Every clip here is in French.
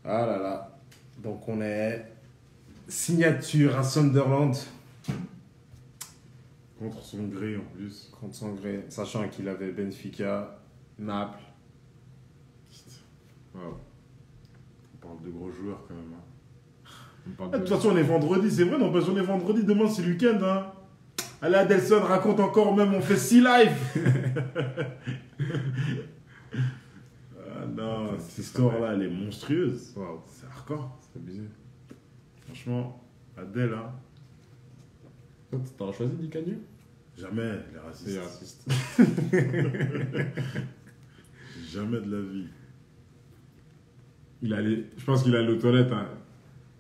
Ah là là. Donc on est signature à Sunderland Contre son gré en plus. contre son gré, sachant qu'il avait Benfica, Naples. Wow. On parle de gros joueurs quand même. On parle De de... toute façon, on est vendredi, c'est vrai, non, parce qu'on est vendredi, demain c'est le week-end. Hein. Allez, Adelson, raconte encore même, on fait 6 lives. Ah non, cette histoire-là, elle est monstrueuse. Waouh, C'est hardcore. c'est abusé. Franchement, Adèle, hein, Toi, t'aurais choisi Dicanu? jamais les C'est racistes. raciste. Jamais de la vie. Je pense qu'il allait aux toilettes, hein.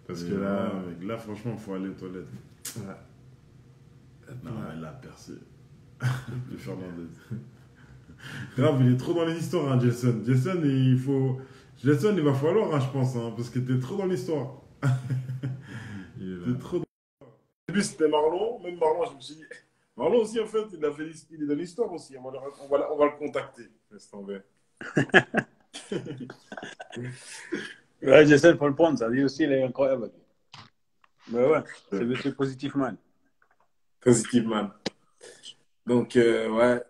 Parce que Mais là... non, mec, là, franchement, il faut aller aux toilettes. Ouais. Non, elle a percé. Le Fernandez. Grave, il est trop dans les histoires, hein, Jason. Jason, Jason, il va falloir, hein, je pense, hein, parce que t'es trop dans l'histoire. Il est là. T'es trop dans... Au début, c'était Marlon. Même Marlon, je me suis dit... Marlon aussi, en fait, il est dans l'histoire aussi. On va le contacter. Laisse tomber. Ouais, j'essaie de le prendre, ça. Lui aussi, il est incroyable. Mais ouais, c'est Monsieur Positif Man. Positive man. Donc, ouais,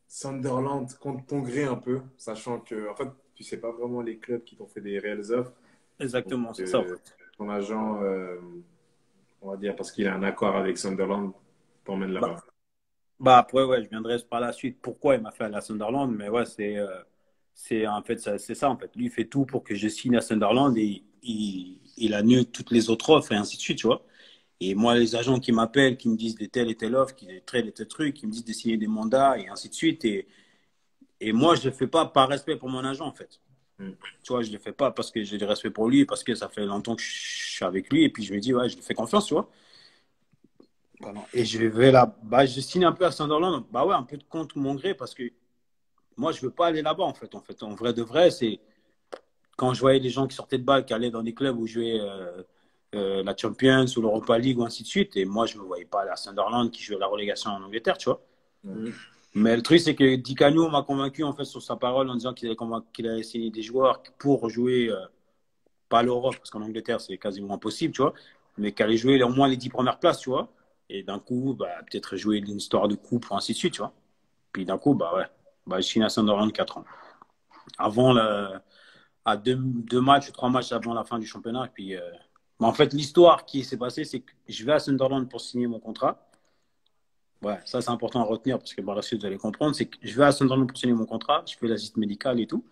Sunderland contre ton gré un peu, sachant que, en fait, tu sais pas vraiment les clubs qui t'ont fait des réelles offres. Donc, Exactement, c'est ça. ton agent, on va dire, parce qu'il a un accord avec Sunderland, t'emmène Bah, là-bas. après, ouais, je viendrai par la suite pourquoi il m'a fait aller à Sunderland, mais ouais, c'est en fait, c'est ça, en fait. Lui, il fait tout pour que je signe à Sunderland et il annule toutes les autres offres et ainsi de suite, tu vois. Et moi, les agents qui m'appellent, qui me disent des telles et telles offres, qui des tel et tel truc, qui me disent de signer des mandats et ainsi de suite. Et moi, je ne le fais pas par respect pour mon agent, en fait. Mm. Tu vois, je ne le fais pas parce que j'ai du respect pour lui, parce que ça fait longtemps que je suis avec lui. Et puis, je me dis, ouais, je lui fais confiance, tu vois. Pardon. Et je vais là, bah, je signe un peu à Sunderland, bah ouais, un peu de contre mon gré, parce que moi, je ne veux pas aller là-bas, en fait. En vrai de vrai, c'est quand je voyais les gens qui sortaient de balle, qui allaient dans des clubs où jouaient la Champions ou l'Europa League ou ainsi de suite. Et moi, je ne me voyais pas aller à Sunderland qui jouait la relégation en Angleterre, tu vois. Mm. Mais le truc, c'est que Di Canio m'a convaincu en fait sur sa parole en disant qu'il allait signer des joueurs pour jouer, pas l'Europe, parce qu'en Angleterre, c'est quasiment impossible, tu vois, mais qu'il allait jouer au moins les 10 premières places, tu vois. Et d'un coup, bah, peut-être jouer une histoire de coupe ou ainsi de suite, tu vois. Puis d'un coup, bah ouais, bah, je signe à Sunderland 4 ans. Avant, à deux matchs, trois matchs avant la fin du championnat. Et puis, mais en fait, l'histoire qui s'est passée, c'est que je vais à Sunderland pour signer mon contrat. Ouais, ça c'est important à retenir parce que par la suite vous allez comprendre. C'est que je vais à Sunderland pour signer mon contrat, je fais la visite médicale et tout.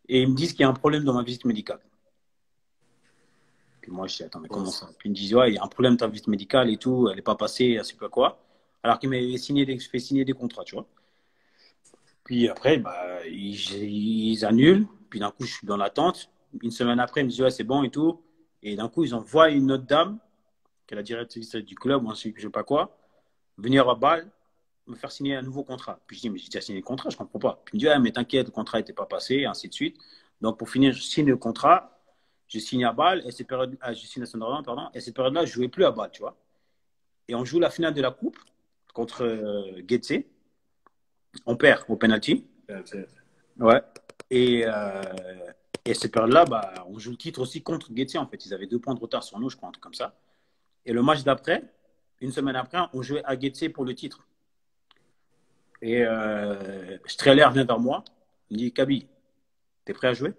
Et ils me disent qu'il y a un problème dans ma visite médicale. Puis moi je dis, attends, mais comment ça? Puis ils me disent, ouais, il y a un problème dans ta visite médicale et tout, elle n'est pas passée, elle ne sait pas quoi. Alors qu'ils m'avaient fait signer des contrats, tu vois. Puis après, bah, ils annulent. Puis d'un coup, je suis dans l'attente. Une semaine après, ils me disent, ouais, c'est bon et tout. Et d'un coup, ils envoient une autre dame, qui est la directrice du club, ou ainsi que je sais pas quoi, venir à Bâle, me faire signer un nouveau contrat. Puis je dis, mais j'ai déjà signé le contrat, je ne comprends pas. Puis il me dit, ah, mais t'inquiète, le contrat n'était pas passé, et ainsi de suite. Donc pour finir, je signe le contrat, je signe à Bâle, et je signe à Sunderland, pardon, et cette période-là, je ne jouais plus à Bâle, tu vois. Et on joue la finale de la Coupe contre Getse. On perd au penalty. Ouais. Et, euh, et cette période-là, bah, on joue le titre aussi contre Getse, en fait. Ils avaient 2 points de retard sur nous, je crois, un truc comme ça. Et le match d'après, une semaine après, on jouait à Getse pour le titre. Et Streller vient vers moi, il me dit, Kaby, t'es prêt à jouer?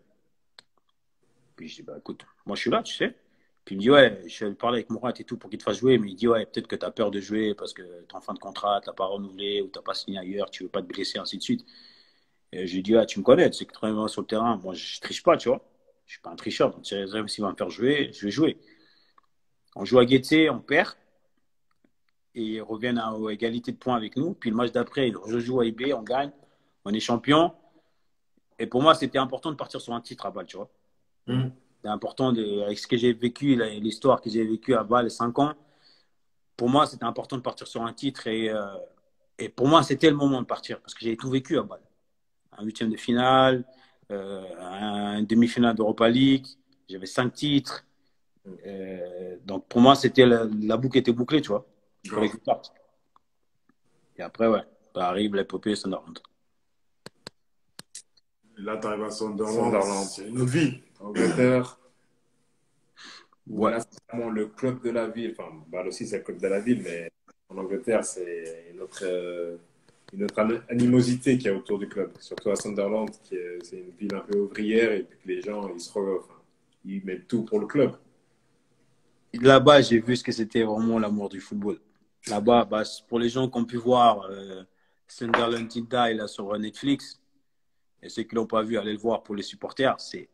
Puis je dis, bah écoute, moi je suis là, tu sais. Puis il me dit, ouais, je vais parler avec Mourad et tout pour qu'il te fasse jouer, mais il dit, ouais, peut-être que t'as peur de jouer parce que t'es en fin de contrat, t'as pas renouvelé ou t'as pas signé ailleurs, tu veux pas te blesser, ainsi de suite. Et je lui dis, ah, tu me connais, tu sais que très bien sur le terrain, moi je triche pas, tu vois. Je suis pas un tricheur, donc même s'il va me faire jouer, je vais jouer. On joue à Getse, on perd, et ils reviennent à égalité de points avec nous. Puis le match d'après, je joue à IB, on gagne, on est champion. Et pour moi, c'était important de partir sur un titre à Bâle, tu vois. Mm. C'est important, avec ce que j'ai vécu, l'histoire que j'ai vécue à Bâle, les 5 ans. Pour moi, c'était important de partir sur un titre. Et pour moi, c'était le moment de partir parce que j'ai tout vécu à Bâle. Un huitième de finale, un demi-finale d'Europa League. J'avais 5 titres. Donc pour moi, c'était la boucle était bouclée, tu vois. Il fallait que je parte. Et après, ouais, bah, arrive l'épopée Sunderland. Et là, tu arrives à Sunderland, Sunderland. c'est une autre vie. Angleterre, Ouais. là, c'est vraiment le club de la ville. Enfin, Bâle aussi, c'est le club de la ville, mais en Angleterre, c'est une autre animosité qu'il y a autour du club. Surtout à Sunderland, c'est une ville un peu ouvrière et puis que les gens, enfin, ils mettent tout pour le club. Là-bas, j'ai vu ce que c'était vraiment l'amour du football. Là-bas, bah, pour les gens qui ont pu voir Sunderland Till Die là, sur Netflix, et ceux qui l'ont pas vu, allez le voir pour les supporters, c'est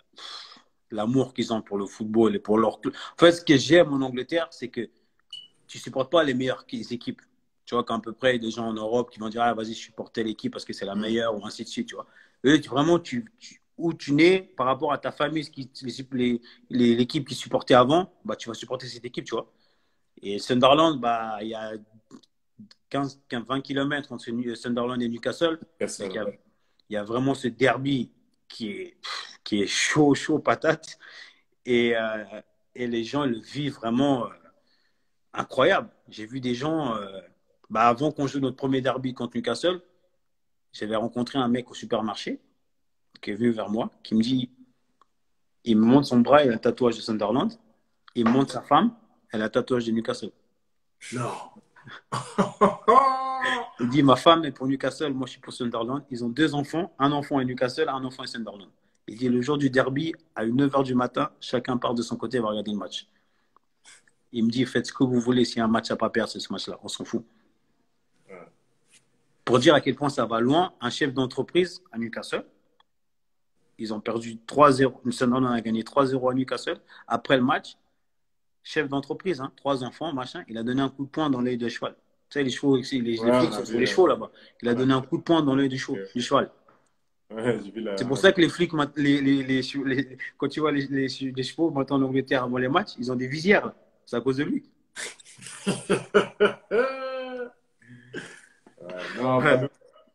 l'amour qu'ils ont pour le football et pour leur club. En fait, ce que j'aime en Angleterre, c'est que tu supportes pas les meilleures équipes. Tu vois, qu'à peu près, il y a des gens en Europe qui vont dire, ah, vas-y, je supporte telle équipe parce que c'est la meilleure, ou ainsi de suite, tu vois. Eux, vraiment, où tu nais par rapport à ta famille, l'équipe qui supportait avant, bah, tu vas supporter cette équipe, tu vois. Et Sunderland, bah, il y a 20 km entre Sunderland et Newcastle. Donc, il y a vraiment ce derby qui est chaud, chaud, patate. Et, euh, et les gens le vivent vraiment incroyable. J'ai vu des gens, bah, avant qu'on joue notre premier derby contre Newcastle, j'avais rencontré un mec au supermarché qui est venu vers moi, qui me dit, il me montre son bras, il a un tatouage de Sunderland. Il me montre sa femme, elle a un tatouage de Newcastle. Non. Il dit, ma femme est pour Newcastle, moi je suis pour Sunderland. Ils ont 2 enfants, un enfant est Newcastle, un enfant est Sunderland. Il dit, le jour du derby, à 9h du matin, chacun part de son côté et va regarder le match. Il me dit, faites ce que vous voulez, s'il y a un match à pas perdre, c'est ce match-là, on s'en fout. Pour dire à quel point ça va loin, un chef d'entreprise à Newcastle, ils ont perdu 3-0. Sunderland a gagné 3-0 à Newcastle. Après le match, chef d'entreprise, 3 enfants, machin, il a donné un coup de poing dans l'œil de cheval. Tu sais, les chevaux, les flics sont sur les chevaux là-bas. Il a donné un coup de poing dans l'œil du cheval. Ouais, C'est pour ça que les flics, quand tu vois les chevaux maintenant en Angleterre avant les matchs, ils ont des visières. C'est à cause de lui. Non,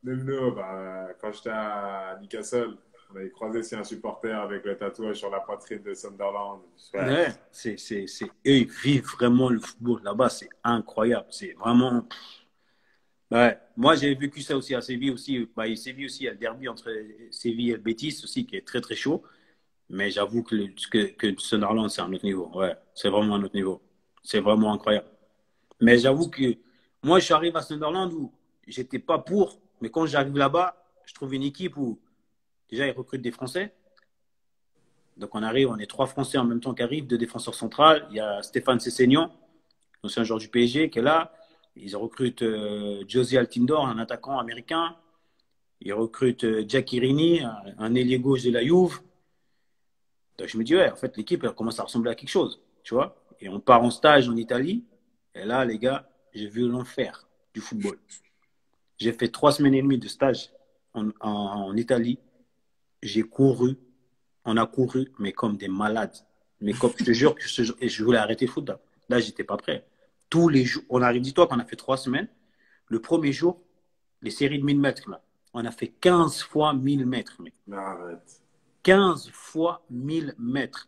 nous, bah, quand j'étais à Newcastle, on avait croisé aussi un supporter avec le tatouage sur la poitrine de Sunderland. Ouais, eux, ils vivent vraiment le football là-bas, c'est incroyable. C'est vraiment. Ouais. Moi, j'ai vécu ça aussi à Séville aussi. Bah, Séville aussi, il y a le derby entre Séville et le Betis aussi qui est très très chaud. Mais j'avoue que Sunderland, c'est un autre niveau. Ouais, c'est vraiment un autre niveau. C'est vraiment incroyable. Mais j'avoue que moi, je suis arrivé à Sunderland où j'étais pas pour. Mais quand j'arrive là-bas, je trouve une équipe où déjà ils recrutent des Français. Donc on arrive, on est 3 Français en même temps qui arrivent, 2 défenseurs centrales. Il y a Stéphane Sessegnon, ancien joueur du PSG, qui est là. Ils recrutent Josie Altindor, un attaquant américain. Ils recrutent Jack Irini, un ailier gauche de la Juve. Donc je me dis, ouais, en fait, l'équipe elle commence à ressembler à quelque chose, tu vois. Et on part en stage en Italie. Et là, les gars, j'ai vu l'enfer du football. J'ai fait 3 semaines et demie de stage en Italie. J'ai couru. On a couru, mais comme des malades. Mais comme je te jure que je voulais arrêter le foot. Là, j'étais pas prêt. Tous les jours, on arrive, dis-toi qu'on a fait 3 semaines. Le premier jour, les séries de 1000 mètres, là, on a fait 15 fois 1000 mètres. Mec. Arrête. 15 fois 1000 mètres.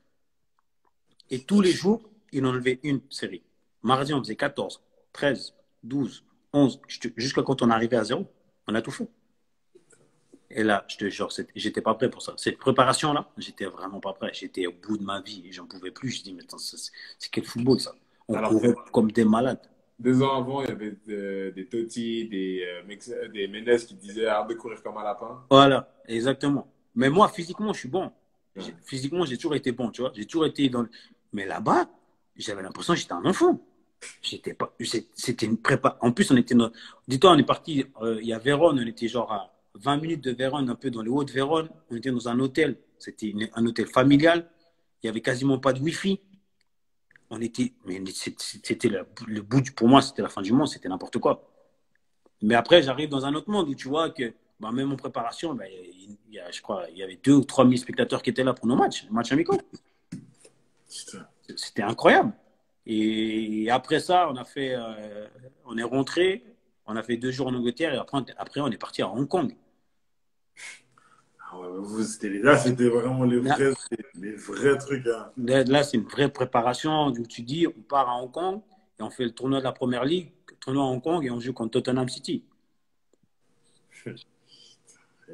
Et tous les jours, il enlevait une série. Mardi, on faisait 14, 13, 12, 11, jusqu'à quand on arrivait à 0. On a tout fait. Et là, je te jure, j'étais pas prêt pour ça. Cette préparation-là, j'étais vraiment pas prêt. J'étais au bout de ma vie. J'en pouvais plus. Je dis, mais attends, c'est quel football, ça? On courait comme des malades. 2 ans avant, il y avait des Totti, des Mendes qui disaient arrête de courir comme un lapin. Voilà, exactement. Mais moi, physiquement, je suis bon. Physiquement, j'ai toujours été bon, tu vois. J'ai toujours été dans. Mais là-bas, j'avais l'impression que j'étais un enfant. J'étais pas. C'était une prépa. En plus, on était. Dis-toi, on est parti. Il y a Vérone, on était genre à 20 minutes de Vérone, un peu dans les hauts de Vérone. On était dans un hôtel. C'était un hôtel familial. Il y avait quasiment pas de Wi-Fi. Mais c'était le bout pour moi, c'était la fin du monde, c'était n'importe quoi. Mais après, j'arrive dans un autre monde où tu vois que, bah, même en préparation, bah, je crois, il y avait 2 ou 3 000 spectateurs qui étaient là pour nos matchs amicaux. C'était incroyable. Et après ça, on est rentré, on a fait 2 jours en Angleterre et après on est parti à Hong Kong. Ah ouais, là, c'était vraiment les vrais trucs. Hein. Là, c'est une vraie préparation où tu dis, on part à Hong Kong et on fait le tournoi de la Première Ligue, tournoi à Hong Kong et on joue contre Tottenham City.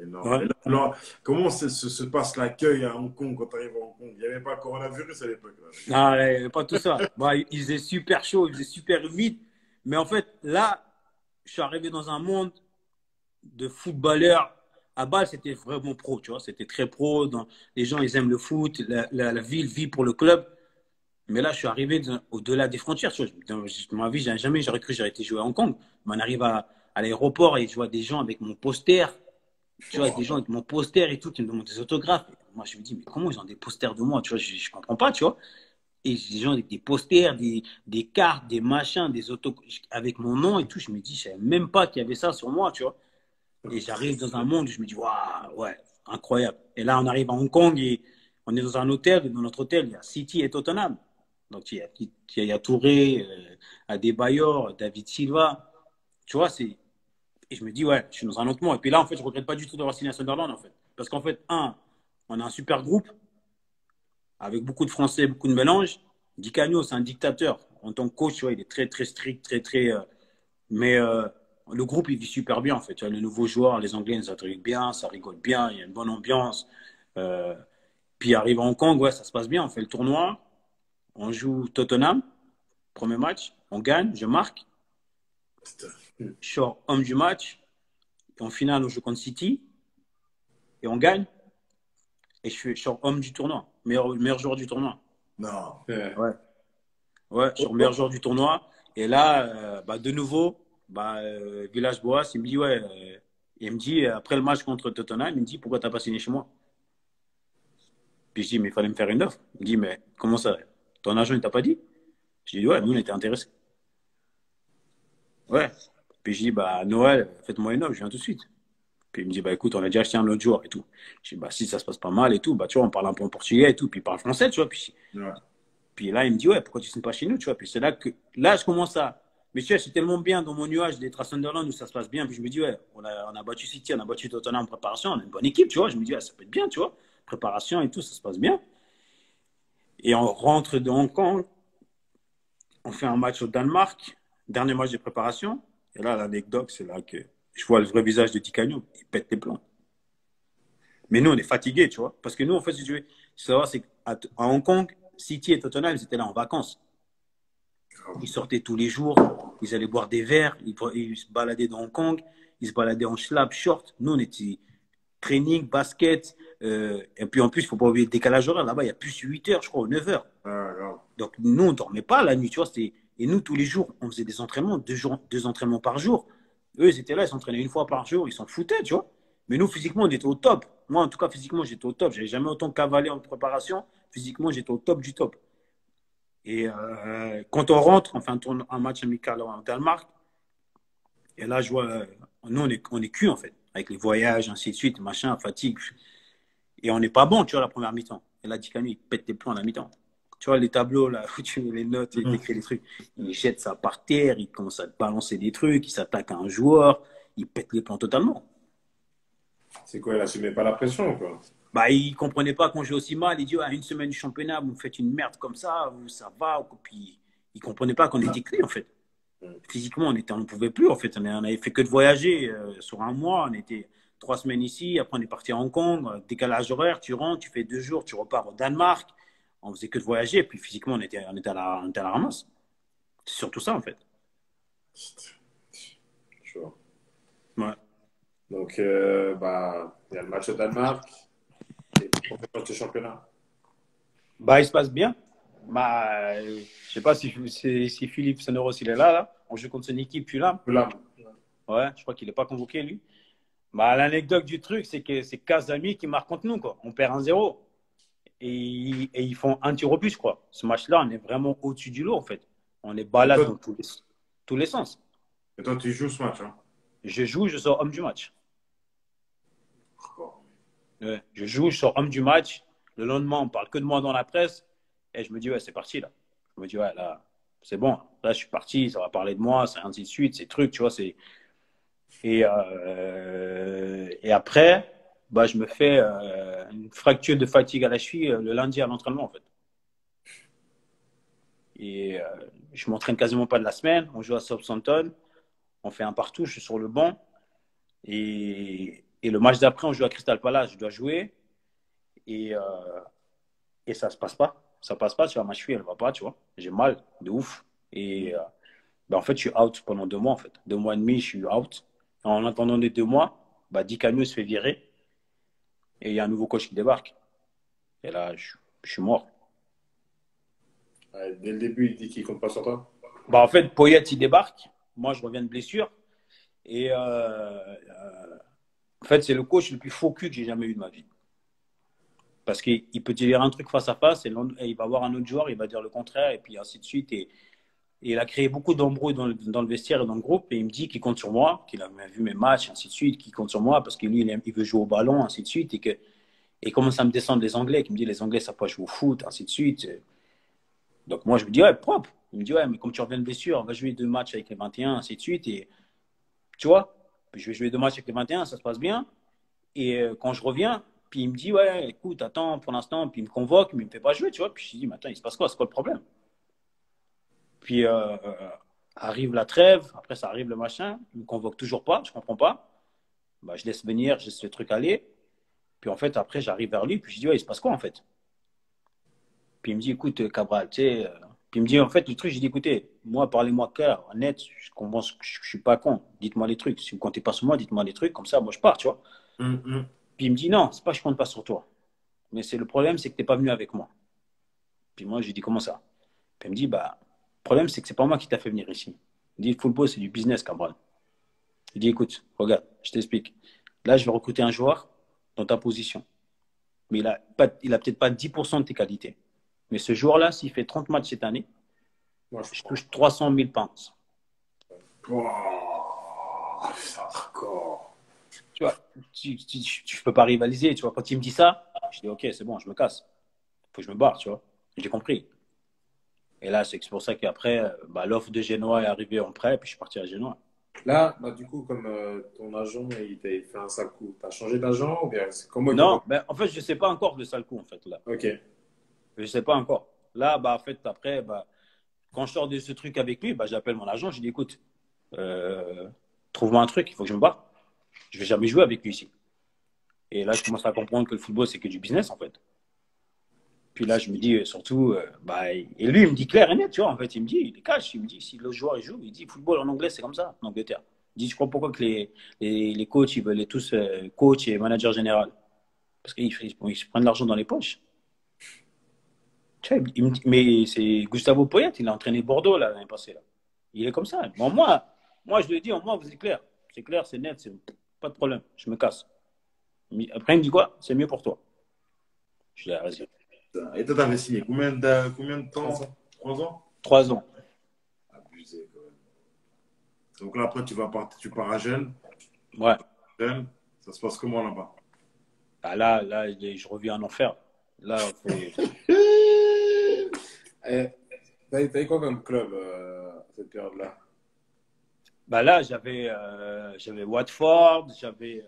Énorme. Ouais. Et là, alors, comment se passe l'accueil à Hong Kong quand tu arrives à Hong Kong? Il n'y avait pas le coronavirus à l'époque. Là. Ah, ouais, pas tout ça. Bah, il faisait super chaud, il faisait super humide. Mais en fait, là, je suis arrivé dans un monde de footballeurs. À Bâle, c'était vraiment pro, tu vois. C'était très pro. Les gens, ils aiment le foot. La ville vit pour le club. Mais là, je suis arrivé au-delà des frontières. Tu vois. Dans ma vie, jamais j'aurais cru que j'aurais été joué à Hong Kong. Mais on arrive à l'aéroport et je vois des gens avec mon poster. Tu vois, des gens avec mon poster et tout qui me demandent des autographes. Moi, je me dis, mais comment ils ont des posters de moi? Tu vois, je ne comprends pas, tu vois. Et des gens avec des posters, des cartes, des machins, des autos avec mon nom et tout. Je me dis, je ne savais même pas qu'il y avait ça sur moi, tu vois. Et j'arrive dans un monde où je me dis, waouh, ouais, incroyable. Et là, on arrive à Hong Kong et on est dans un hôtel. Et dans notre hôtel, il y a City et Tottenham. Donc, il y a Touré, Adebayor, David Silva. Tu vois, c'est. Et je me dis, ouais, je suis dans un autre monde. Et puis là, en fait, je ne regrette pas du tout d'avoir signé à Sunderland, en fait. Parce qu'en fait, on a un super groupe avec beaucoup de Français, beaucoup de mélanges. Di Canio, c'est un dictateur. En tant que coach, tu vois, il est très, très strict, très, très. Mais le groupe, il vit super bien, en fait. Tu vois, les nouveaux joueurs, les Anglais, ils s'intégrent bien, ça rigole bien, il y a une bonne ambiance. Euh, Puis arrive à Hong Kong, ouais, ça se passe bien. On fait le tournoi, on joue Tottenham, premier match, on gagne, je marque. Je sors homme du match. Et en finale, on joue contre City et on gagne. Et je sors homme du tournoi, meilleur joueur du tournoi. Non. Ouais. Ouais, je suis meilleur joueur du tournoi. Et là, bah, de nouveau, bah, Village Boas, il me dit, ouais, il me dit, après le match contre Tottenham, il me dit, pourquoi t'as pas signé chez moi? Puis je dis, mais il fallait me faire une offre. Il me dit, mais comment ça? Ton agent, il t'a pas dit? Je dis, ouais, nous, on était intéressés. Ouais. Puis je dis, bah, Noël, faites-moi une offre, je viens tout de suite. Puis il me dit, bah, écoute, on a déjà acheté un autre joueur et tout. Je dis, bah, si ça se passe pas mal et tout, bah, tu vois, on parle un peu en portugais et tout, puis il parle français, tu vois. Ouais. Puis là, il me dit, ouais, pourquoi tu ne signes pas chez nous, tu vois. Puis c'est là, je commence à. Mais tu vois, c'est tellement bien dans mon nuage d'être à Sunderland où ça se passe bien. Puis je me dis, ouais, on a battu City, on a battu Tottenham en préparation, on a une bonne équipe, tu vois. Je me dis, ouais, ça peut être bien, tu vois. Préparation et tout, ça se passe bien. Et on rentre de Hong Kong, on fait un match au Danemark, dernier match de préparation. Et là, l'anecdote, c'est là que je vois le vrai visage de Di Canio. Il pète les plombs. Mais nous, on est fatigués, tu vois. Parce que nous, en fait, si tu veux savoir, c'est qu'à Hong Kong, City et Tottenham, ils étaient là en vacances. Ils sortaient tous les jours, ils allaient boire des verres, ils se baladaient dans Hong Kong, ils se baladaient en slab, short. Nous, on était training, basket. Et puis en plus, il ne faut pas oublier le décalage horaire. Là-bas, il y a plus 8 heures, je crois, ou 9 heures. Donc nous, on ne dormait pas la nuit, tu vois. Et nous, tous les jours, on faisait des entraînements, deux entraînements par jour. Eux, ils étaient là, ils s'entraînaient une fois par jour, ils s'en foutaient, tu vois. Mais nous, physiquement, on était au top. Moi, en tout cas, physiquement, j'étais au top. Je n'avais jamais autant cavalé en préparation. Physiquement, j'étais au top du top. Et quand on rentre, on fait un match amical en Danemark. Et là, je vois, nous, on est cuit, en fait, avec les voyages, ainsi de suite, machin, fatigue. Et on n'est pas bon, tu vois, la première mi-temps. Et là, Dicano, il pète tes plombs à la mi-temps. Tu vois, les tableaux, là, où tu mets les notes, il écrit les trucs. Il jette ça par terre, il commence à te balancer des trucs, il s'attaque à un joueur, il pète les plombs totalement. C'est quoi, il assumait pas la pression, quoi? Bah, il comprenait pas qu'on jouait aussi mal. Il dit, ah, une semaine du championnat, vous me faites une merde comme ça, ça va. Puis, il comprenait pas qu'on était clés, en fait. Physiquement, on ne pouvait plus, en fait. On avait fait que de voyager sur un mois. On était 3 semaines ici. Après, on est parti à Hong Kong. Décalage horaire, tu rentres, tu fais 2 jours, tu repars au Danemark. On faisait que de voyager. Et puis, physiquement, on était à la ramasse. C'est surtout ça, en fait. Chaud. Ouais. Donc, bah, il y a le match au Danemark et on fait match de championnat. Bah, il se passe bien. Bah, je sais pas si Philippe Sonoros, il est là. On joue contre son équipe, puis là. Là, Ouais, je crois qu'il n'est pas convoqué, lui. Bah, l'anecdote du truc, c'est que c'est Kazami qui marque contre nous, quoi. On perd 1-0. Et ils font un tir au but, je crois. Ce match-là, on est vraiment au-dessus du lot, en fait. On est balade dans tous les sens. Et toi, tu joues ce match, hein? Je joue, je sors homme du match. Ouais. Je joue, je sors homme du match. Le lendemain, on parle que de moi dans la presse. Et je me dis, ouais, c'est parti, là. Je me dis, ouais, là, c'est bon. Là, je suis parti, ça va parler de moi, c'est ainsi de suite, ces trucs, tu vois. Et après, bah, je me fais une fracture de fatigue à la cheville le lundi à l'entraînement, en fait. Et je m'entraîne quasiment pas de la semaine. On joue à Southampton. On fait un partout. Je suis sur le banc. Et Et le match d'après, on joue à Crystal Palace. Je dois jouer. Et, euh, et ça se passe pas. Ça passe pas, tu vois. Ma cheville, elle va pas, tu vois. J'ai mal, de ouf. Et ben, en fait, je suis out pendant 2 mois, en fait. 2 mois et demi, je suis out. En attendant les 2 mois, bah, Di Canio se fait virer. Et il y a un nouveau coach qui débarque. Et là, je suis mort. Ouais, dès le début, il dit qu'il compte pas sur toi. Bah, en fait, Poyet, il débarque. Moi, je reviens de blessure. Et en fait, c'est le coach le plus faux cul que j'ai jamais eu de ma vie. Parce qu'il peut te dire un truc face à face et il va voir un autre joueur, il va dire le contraire, et puis ainsi de suite. Et il a créé beaucoup d'embrouilles dans le vestiaire et dans le groupe. Et il me dit qu'il compte sur moi, qu'il a vu mes matchs, ainsi de suite, qu'il compte sur moi parce que lui, il veut jouer au ballon, ainsi de suite. Et il commence à me descendre les Anglais, qui me dit les Anglais, ça peut jouer au foot, ainsi de suite. Donc moi, je me dis, ouais, propre. Il me dit, ouais, mais comme tu reviens de blessure, on va jouer 2 matchs avec les 21, ainsi de suite. Et tu vois, je vais jouer 2 matchs avec les 21, ça se passe bien. Et quand je reviens, puis il me dit, ouais, écoute, attends, pour l'instant, puis il me convoque, mais il me fait pas jouer, tu vois. Puis je dis, mais attends, il se passe quoi? C'est quoi le problème? Puis arrive la trêve, après ça arrive le machin, il me convoque toujours pas, je comprends pas. Bah, je laisse venir, je laisse le truc aller. Puis en fait, après, j'arrive vers lui, puis je dis, ouais, il se passe quoi en fait? Puis il me dit, écoute, Cabral, tu sais. Puis il me dit, en fait, le truc, j'ai dit, écoutez, moi, parlez-moi clair, honnête, je comprends, je suis pas con. Dites-moi les trucs. Si vous comptez pas sur moi, dites-moi les trucs, comme ça, moi, je pars, tu vois. Puis il me dit, non, c'est pas que je compte pas sur toi. Mais c'est le problème, c'est que t'es pas venu avec moi. Puis moi, j'ai dit, comment ça? Puis il me dit, bah, le problème, c'est que c'est pas moi qui t'a fait venir ici. Il dit, le football, c'est du business, Cabral. Il dit, écoute, regarde, je t'explique. Là, je vais recruter un joueur dans ta position. Mais il a peut-être pas 10% de tes qualités. Mais ce joueur-là, s'il fait 30 matchs cette année, Moi, je touche 300 000 pounds. Wow, c'est hardcore. Tu vois, tu peux pas rivaliser. Tu vois, quand il me dit ça, je dis, OK, c'est bon, je me casse. Faut que je me barre, tu vois. J'ai compris. Et là, c'est pour ça qu'après, bah, l'offre de Genoa est arrivée en prêt, puis je suis parti à Genoa. Là, bah, du coup, comme ton agent, il t'a fait un sale coup, t'as changé d'agent ou bien c'est comment Non, ben, en fait, je sais pas encore le sale coup, en fait, là. Ok. Je sais pas encore. Là, bah, en fait, après, bah, quand je sors de ce truc avec lui, bah, j'appelle mon agent, je dis, écoute, euh, trouve-moi un truc, il faut que je me barre. Je vais jamais jouer avec lui ici. Et là, je commence à comprendre que le football, c'est que du business, en fait. Puis là, je me dis surtout, bah, et lui, il me dit clair et net, tu vois, en fait, il me dit, il est cash, il me dit, si le joueur il joue, il dit, football en anglais, c'est comme ça, en Angleterre. Il dit, je crois pourquoi que les coachs, ils veulent tous coach et manager général. Parce qu'ils se prennent l'argent dans les poches. Tu vois, il me dit, mais c'est Gustavo Poyet, il a entraîné Bordeaux, là, l'année passée, là. Il est comme ça. Bon, moi, je lui ai dit, moi, vous êtes clair. C'est clair, c'est net, c'est pas de problème, je me casse. Après, il me dit quoi? C'est mieux pour toi. Je dis, ah, vas-y. Et toi, t'avais signé combien de temps? 3 ans? 3 ans. Abusé, quand même. Donc là, après, tu pars à Gênes. Ouais. Gênes, ça se passe comment là-bas? Ah, là, je reviens en enfer. Là, Eh, t'as eu quoi comme club à cette période-là? bah là j'avais Watford, j'avais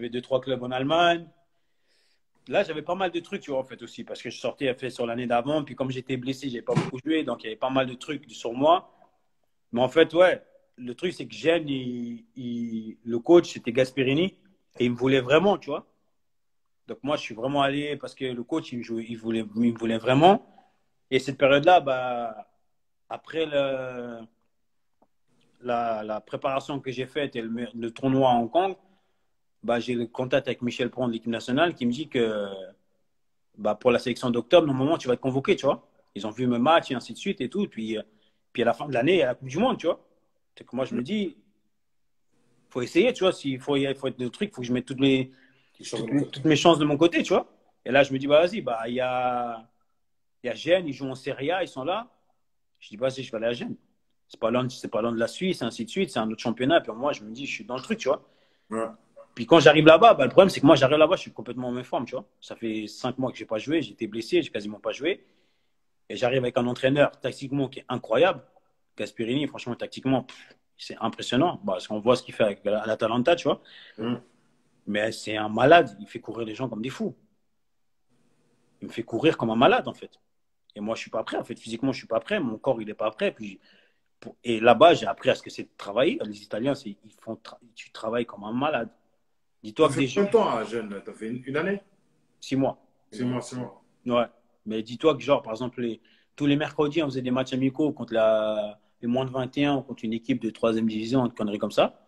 2, 3 clubs en Allemagne. Là, j'avais pas mal de trucs, tu vois, en fait, aussi, parce que je sortais fait sur l'année d'avant, puis comme j'étais blessé, j'avais pas beaucoup joué, donc il y avait pas mal de trucs sur moi. Mais en fait, ouais, le truc, c'est que Gênes, le coach, c'était Gasperini, et il me voulait vraiment, tu vois. Donc moi, je suis vraiment allé parce que le coach, il me voulait vraiment. Et cette période-là, bah, après la préparation que j'ai faite et le tournoi à Hong Kong, bah, j'ai le contact avec Michel Pron de l'équipe nationale qui me dit que bah, pour la sélection d'octobre, normalement, tu vas être convoqué, tu vois. Ils ont vu mes matchs et ainsi de suite et tout. Puis à la fin de l'année, il y a la Coupe du Monde, tu vois. C'est que moi, je me dis, faut essayer, tu vois. Il faut être le truc, il faut que je mette toutes mes chances de mon côté, tu vois. Et là, je me dis, bah, vas-y, bah, il y a Gênes, ils jouent en Serie A, ils sont là. Je dis, vas-y, je vais aller à Gênes. C'est pas loin de la Suisse, ainsi de suite. C'est un autre championnat. Puis moi, je me dis, je suis dans le truc, tu vois. Ouais. Puis quand j'arrive là-bas, bah, le problème, c'est que moi, j'arrive là-bas, je suis complètement en même forme, tu vois. Ça fait 5 mois que j'ai pas joué, j'ai été blessé, j'ai quasiment pas joué. Et j'arrive avec un entraîneur tactiquement qui est incroyable. Gasperini, franchement, tactiquement, c'est impressionnant. Bah, parce qu'on voit ce qu'il fait avec l'Atalanta, tu vois. Mais c'est un malade. Il fait courir les gens comme des fous. Il me fait courir comme un malade, en fait. Et moi, je suis pas prêt. En fait, physiquement, je suis pas prêt. Mon corps, il est pas prêt. Et là-bas, j'ai appris à ce que c'est de travailler. Les Italiens, tu travailles comme un malade. Dis-toi Ça que fait des gens, combien de temps, à Jeune, là? T'as fait une année? 6 mois. C'est moi, c'est moi. Ouais. Mais dis-toi que, genre, par exemple, tous les mercredis, on faisait des matchs amicaux contre les moins de 21 ou contre une équipe de troisième division, une connerie comme ça.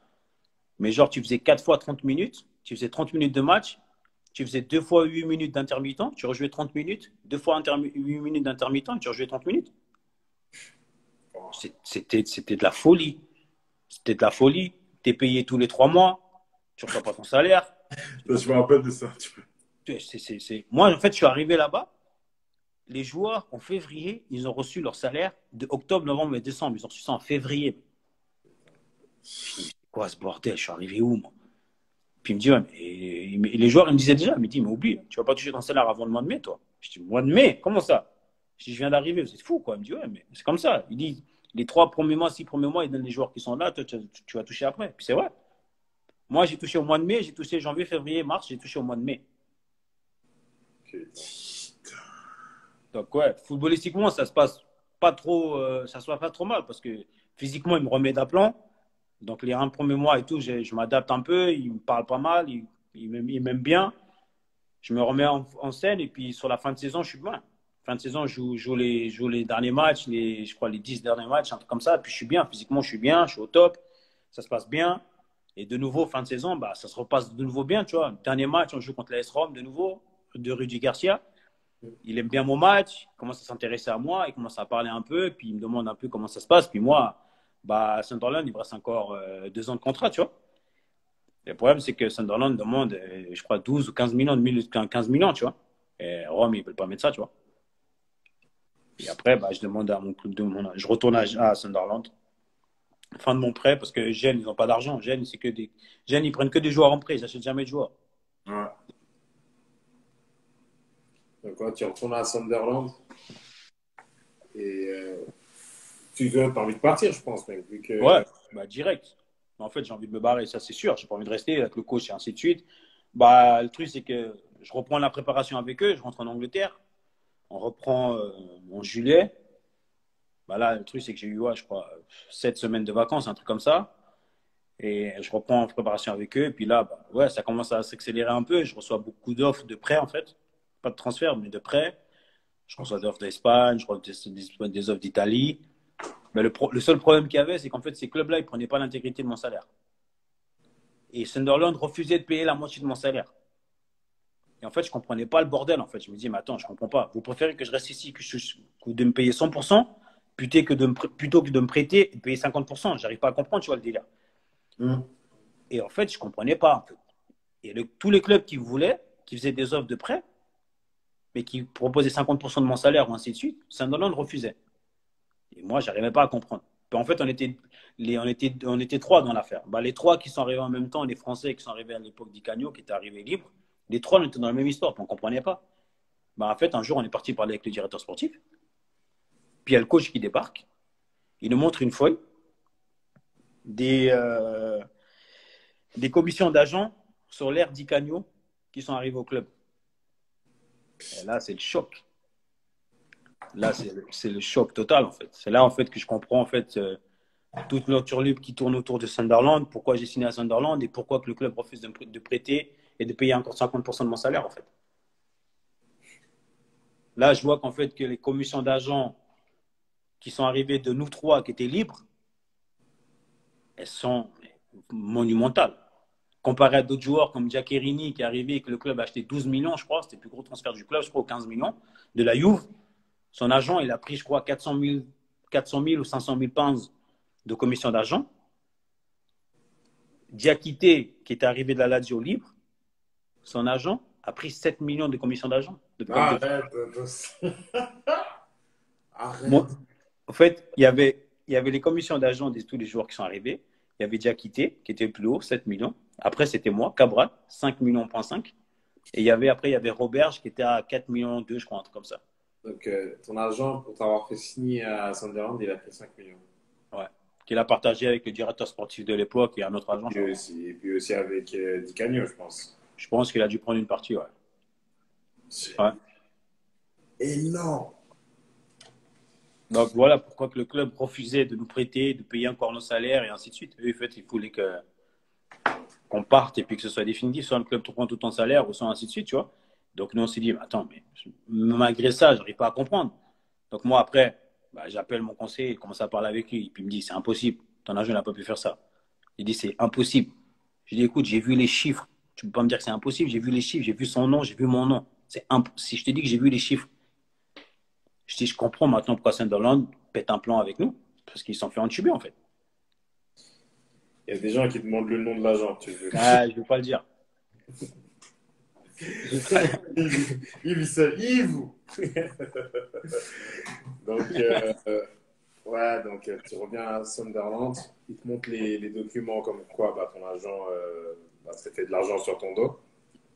Mais genre, tu faisais 4 fois 30 minutes, tu faisais 30 minutes de match, tu faisais 2 fois 8 minutes d'intermittent, tu rejouais 30 minutes, 2 fois 8 minutes d'intermittent, tu rejouais 30 minutes. C'était de la folie. C'était de la folie. Tu es payé tous les 3 mois, tu ne reçois pas ton salaire. Je me rappelle de ça. Moi, en fait, je suis arrivé là-bas. Les joueurs, en février, ils ont reçu leur salaire de octobre, novembre et décembre. Ils ont reçu ça en février. Je dis, quoi ce bordel? Je suis arrivé où, moi? Puis il me dit, ouais, et les joueurs, ils me disaient déjà, mais oublie, tu vas pas toucher ton salaire avant le mois de mai, toi. Je dis, mois de mai? Comment ça? Je dis, je viens d'arriver, vous êtes fou, quoi. Il me dit, ouais, mais c'est comme ça. Il dit, les 3 premiers mois, 6 premiers mois, ils donnent les joueurs qui sont là, toi, tu vas toucher après. Puis c'est vrai. Moi, j'ai touché au mois de mai, j'ai touché janvier, février, mars, j'ai touché au mois de mai. Donc, ouais, footballistiquement, ça se passe pas trop, ça se passe pas trop mal parce que physiquement, il me remet d'aplomb. Donc, les 1 premier mois et tout, je m'adapte un peu. Il me parle pas mal, il m'aime bien. Je me remets en scène et puis sur la fin de saison, je suis bien. Fin de saison, je joue les derniers matchs, je crois les 10 derniers matchs, un truc comme ça. Puis je suis bien, physiquement, je suis bien, je suis au top. Ça se passe bien. Et de nouveau, fin de saison, bah, ça se repasse de nouveau bien, tu vois. Dernier match, on joue contre l'AS Rome de nouveau, de Rudy Garcia. Il aime bien mon match, il commence à s'intéresser à moi, il commence à parler un peu, puis il me demande un peu comment ça se passe. Puis moi, bah, à Sunderland, il me reste encore 2 ans de contrat, tu vois. Le problème, c'est que Sunderland demande, je crois, 12 ou 15 millions, 15 millions, tu vois. Et Rome, ils ne veulent pas mettre ça, tu vois. Et après, bah, je demande à mon club je retourne à Sunderland. Fin de mon prêt, parce que Gênes, ils n'ont pas d'argent. Gênes, ils prennent que des joueurs en prêt, ils n'achètent jamais de joueurs. Ouais. Donc, quand tu retournes à Sunderland et tu as envie de partir, je pense, mec, vu que. Ouais, bah, direct. En fait, j'ai envie de me barrer, ça c'est sûr. J'ai pas envie de rester avec le coach et ainsi de suite. Bah, le truc, c'est que je reprends la préparation avec eux, je rentre en Angleterre. On reprend en juillet. Bah là, le truc, c'est que j'ai eu, ouais, je crois, 7 semaines de vacances, un truc comme ça. Et je reprends en préparation avec eux. Et puis là, bah, ouais, ça commence à s'accélérer un peu. Je reçois beaucoup d'offres de prêts, en fait. Pas de transfert, mais de prêts. Je reçois des offres d'Espagne, je reçois des offres d'Italie. Mais le seul problème qu'il y avait, c'est qu'en fait, ces clubs-là, ils ne prenaient pas l'intégrité de mon salaire. Et Sunderland refusait de payer la moitié de mon salaire. Et en fait, je ne comprenais pas le bordel. En fait, je me dis, mais attends, je ne comprends pas. Vous préférez que je reste ici, que de me payer 100%, plutôt que de me prêter et de payer 50%. Je n'arrive pas à comprendre, tu vois, le délire. Et en fait, je ne comprenais pas. En fait. Et tous les clubs qui voulaient, qui faisaient des offres de prêt, mais qui proposaient 50% de mon salaire ou ainsi de suite, Sunderland refusait. Et moi, je n'arrivais pas à comprendre. Puis en fait, on était 3 dans l'affaire. Bah, les 3 qui sont arrivés en même temps, les Français qui sont arrivés à l'époque d'Icagno, qui étaient arrivés libres, les 3, on était dans la même histoire, puis on ne comprenait pas. Bah, en fait, un jour, on est parti parler avec le directeur sportif. Puis il y a le coach qui débarque. Il nous montre une feuille des commissions d'agents sur l'ère d'Icagno qui sont arrivés au club. Et là, c'est le choc. Là, c'est le choc total, en fait. C'est là, en fait, que je comprends, en fait, toute l'entourloupe qui tourne autour de Sunderland, pourquoi j'ai signé à Sunderland et pourquoi que le club refuse de prêter et de payer encore 50% de mon salaire, en fait. Là, je vois qu'en fait, que les commissions d'agents qui sont arrivées de nous 3, qui étaient libres, elles sont monumentales. Comparé à d'autres joueurs comme Giaccherini qui est arrivé et que le club a acheté 12 millions, je crois, c'était le plus gros transfert du club, je crois, 15 millions, de la Juve. Son agent, il a pris, je crois, 400 000 ou 500 000 pounds de commission d'argent. Diakité, qui est arrivé de la Lazio libre, son agent a pris 7 millions de commission d'argent. Arrête. Arrête. Bon, en fait, il y avait les commissions d'argent de tous les joueurs qui sont arrivés. Il y avait Diakité, qui était le plus haut, 7 millions. Après, c'était moi, Cabral, 5 millions, 5. Et après, il y avait Roberge, qui était à 4 millions 2, je crois, un truc comme ça. Donc, ton agent, pour t'avoir fait signer à Sunderland, il a pris 5 millions. Ouais. Qu'il a partagé avec le directeur sportif de l'époque et un autre agent. Et puis aussi avec Di Canio, je pense. Je pense qu'il a dû prendre une partie, ouais. C'est énorme. Donc voilà pourquoi que le club refusait de nous prêter, de payer encore nos salaires et ainsi de suite. Eux, en fait, ils voulaient que qu'on parte et puis que ce soit définitif, soit le club te prend tout ton salaire ou soit ainsi de suite, tu vois. Donc nous on s'est dit, attends, mais malgré ça, je n'arrive pas à comprendre. Donc moi après, bah, j'appelle mon conseiller, je commence à parler avec lui, et puis il me dit, c'est impossible, ton agent n'a pas pu faire ça. Il dit, c'est impossible. Je dis, écoute, j'ai vu les chiffres, tu ne peux pas me dire que c'est impossible, j'ai vu les chiffres, j'ai vu son nom, j'ai vu mon nom. Si je te dis que j'ai vu les chiffres, je dis, je comprends maintenant pourquoi Sunderland pète un plan avec nous, parce qu'ils sont fait entuber en fait. Il y a des gens qui demandent le nom de l'agent, tu veux. Ah, je ne veux pas le dire. Yves, Yves. Donc, tu reviens à Sunderland, il te montre les documents comme quoi bah, ton agent s'est fait de l'argent sur ton dos.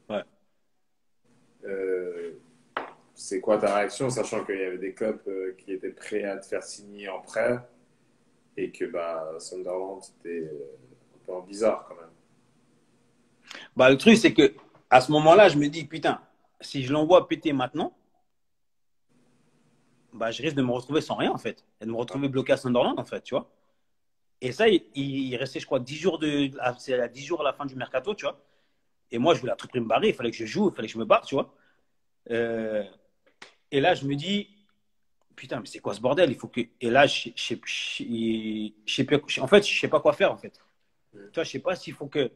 Ouais. C'est quoi ta réaction, sachant qu'il y avait des clubs qui étaient prêts à te faire signer en prêt et que bah, Sunderland, c'était un peu bizarre quand même. Bah, le truc, c'est que à ce moment-là, je me dis, putain, si je l'envoie péter maintenant, bah, je risque de me retrouver sans rien, en fait. Et de me retrouver bloqué à Sunderland, en fait, tu vois. Et ça, il restait, je crois, 10 jours, c'est à 10 jours à la fin du mercato, tu vois. Et moi, je voulais à tout prix me barrer. Il fallait que je joue, il fallait que je me barre, tu vois. Et là, je me dis, putain, mais c'est quoi ce bordel? Il faut que. Et là, en fait, je sais pas quoi faire, en fait. Tu vois, je sais pas s'il faut que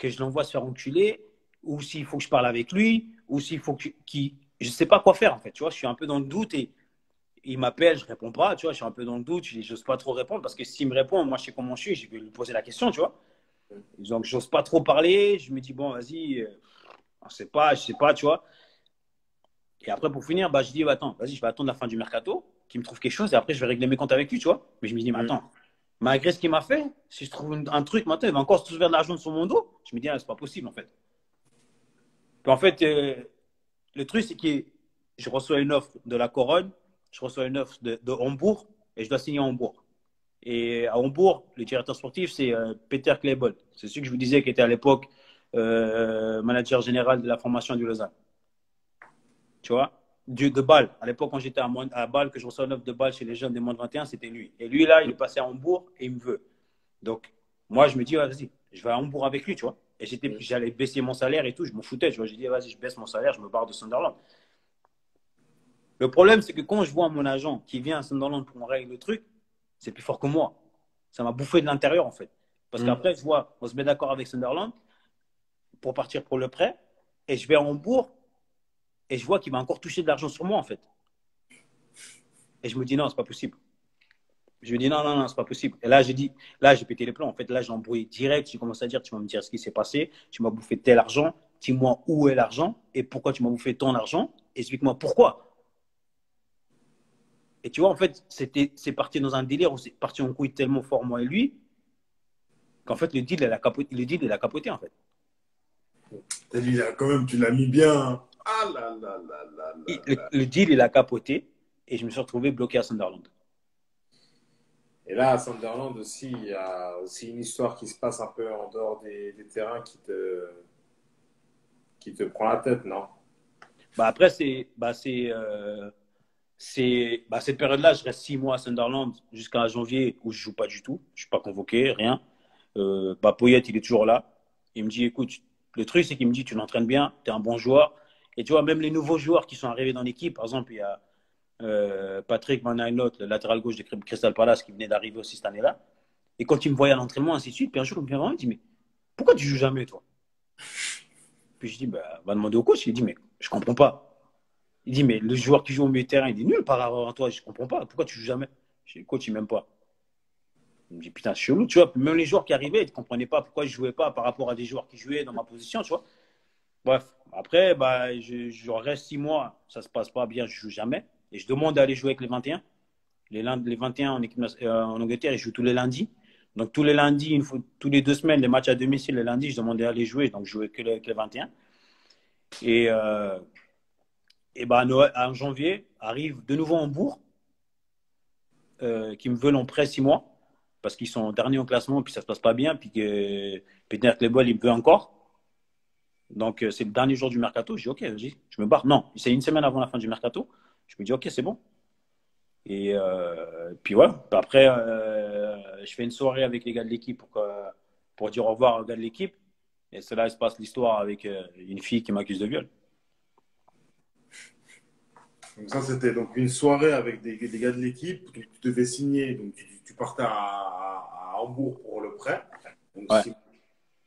je l'envoie se faire enculer, ou s'il faut que je parle avec lui, ou s'il faut je sais pas quoi faire, en fait. Tu vois, je suis un peu dans le doute et il m'appelle, je réponds pas, tu vois, je suis un peu dans le doute, j'ose pas trop répondre parce que s'il me répond, moi, je sais comment je suis, je vais lui poser la question, tu vois. Donc, j'ose pas trop parler, je me dis, bon, vas-y, je sais pas, tu vois. Et après, pour finir, bah, je dis, attends, vas-y, je vais attendre la fin du mercato, qu'il me trouve quelque chose, et après, je vais régler mes comptes avec lui, tu vois. Mais je me dis, mais attends, malgré ce qu'il m'a fait, si je trouve un truc maintenant, il va encore se trouver de l'argent sur mon dos, je me dis, ah, c'est pas possible, en fait. Puis en fait, le truc, c'est que je reçois une offre de la Corogne, je reçois une offre de Hambourg, et je dois signer à Hambourg. Et à Hambourg, le directeur sportif, c'est Peter Klebold. C'est celui que je vous disais qui était à l'époque manager général de la formation du Lausanne. Tu vois, de Bâle. À l'époque, quand j'étais à Bâle, que je reçois une offre de Bâle chez les jeunes des moins de 21, c'était lui. Et lui, là, il est passé à Hambourg et il me veut. Donc, moi, je me dis, vas-y, je vais à Hambourg avec lui, tu vois. Et j'allais baisser mon salaire et tout, je m'en foutais, tu vois. J'ai dit, vas-y, je baisse mon salaire, je me barre de Sunderland. Le problème, c'est que quand je vois mon agent qui vient à Sunderland pour qu'on règle le truc, c'est plus fort que moi. Ça m'a bouffé de l'intérieur, en fait. Parce qu'après, je vois, on se met d'accord avec Sunderland pour partir pour le prêt. Et je vais à Hambourg et je vois qu'il va encore toucher de l'argent sur moi, en fait. Et je me dis, non, c'est pas possible. Je me dis, non, c'est pas possible. Et là, j'ai pété les plombs. En fait, là, j'ai embrouillé direct. J'ai commencé à dire, tu vas me dire ce qui s'est passé. Tu m'as bouffé tel argent. Dis-moi où est l'argent et pourquoi tu m'as bouffé ton argent. Explique-moi pourquoi. Et tu vois, en fait, c'est parti dans un délire où c'est parti en couille tellement fort, moi et lui, qu'en fait, le deal, il a capoté, en fait. T'as dit, là, quand même, tu l'as mis bien. Ah là là là là là. Le deal, il a capoté et je me suis retrouvé bloqué à Sunderland. Et là, à Sunderland aussi, il y a aussi une histoire qui se passe un peu en dehors des terrains qui te prend la tête, non? Bah après, cette période-là, je reste 6 mois à Sunderland jusqu'à janvier où je joue pas du tout. Je suis pas convoqué, rien. Poyet, il est toujours là. Il me dit, écoute, le truc, c'est qu'il me dit, tu l'entraînes bien, tu es un bon joueur. Et tu vois, même les nouveaux joueurs qui sont arrivés dans l'équipe, par exemple, il y a Patrick Van Aanholt, le latéral gauche de Crystal Palace, qui venait d'arriver aussi cette année-là. Et quand il me voyait à l'entraînement, ainsi de suite, puis un jour, il me vient vraiment, il dit, mais pourquoi tu joues jamais, toi? Puis je dis, bah, va demander au coach. Il dit, mais je comprends pas. Il dit, mais le joueur qui joue au milieu de terrain, il est nul par rapport à toi. Je comprends pas. Pourquoi tu joues jamais? Je dis, le coach, il m'aime pas. Il me dit, putain, c'est chelou, tu vois. Même les joueurs qui arrivaient, ils ne comprenaient pas pourquoi je jouais pas par rapport à des joueurs qui jouaient dans ma position, tu vois. Bref, après, bah, je reste 6 mois, ça se passe pas bien, je joue jamais. Et je demande d'aller jouer avec les 21. Les 21 en Angleterre, ils jouent tous les lundis. Donc, tous les lundis, tous les 2 semaines, les matchs à domicile, les lundis, je demandais à aller jouer. Donc, je jouais que les 21. Et bah, en janvier, arrive de nouveau Hambourg, qui me veulent en prêt 6 mois, parce qu'ils sont derniers au classement, puis ça se passe pas bien, puis que Peter Klebold, il me veut encore. Donc, c'est le dernier jour du mercato. Je dis, OK, vas-y, je me barre. Non, c'est une semaine avant la fin du mercato. Je me dis, OK, c'est bon. Et puis voilà. Après, je fais une soirée avec les gars de l'équipe pour dire au revoir aux gars de l'équipe. Et c'est là il se passe l'histoire avec une fille qui m'accuse de viol. Donc ça, c'était donc une soirée avec des gars de l'équipe. Donc tu devais signer. Donc tu partais à Hambourg pour le prêt. Donc, Ouais.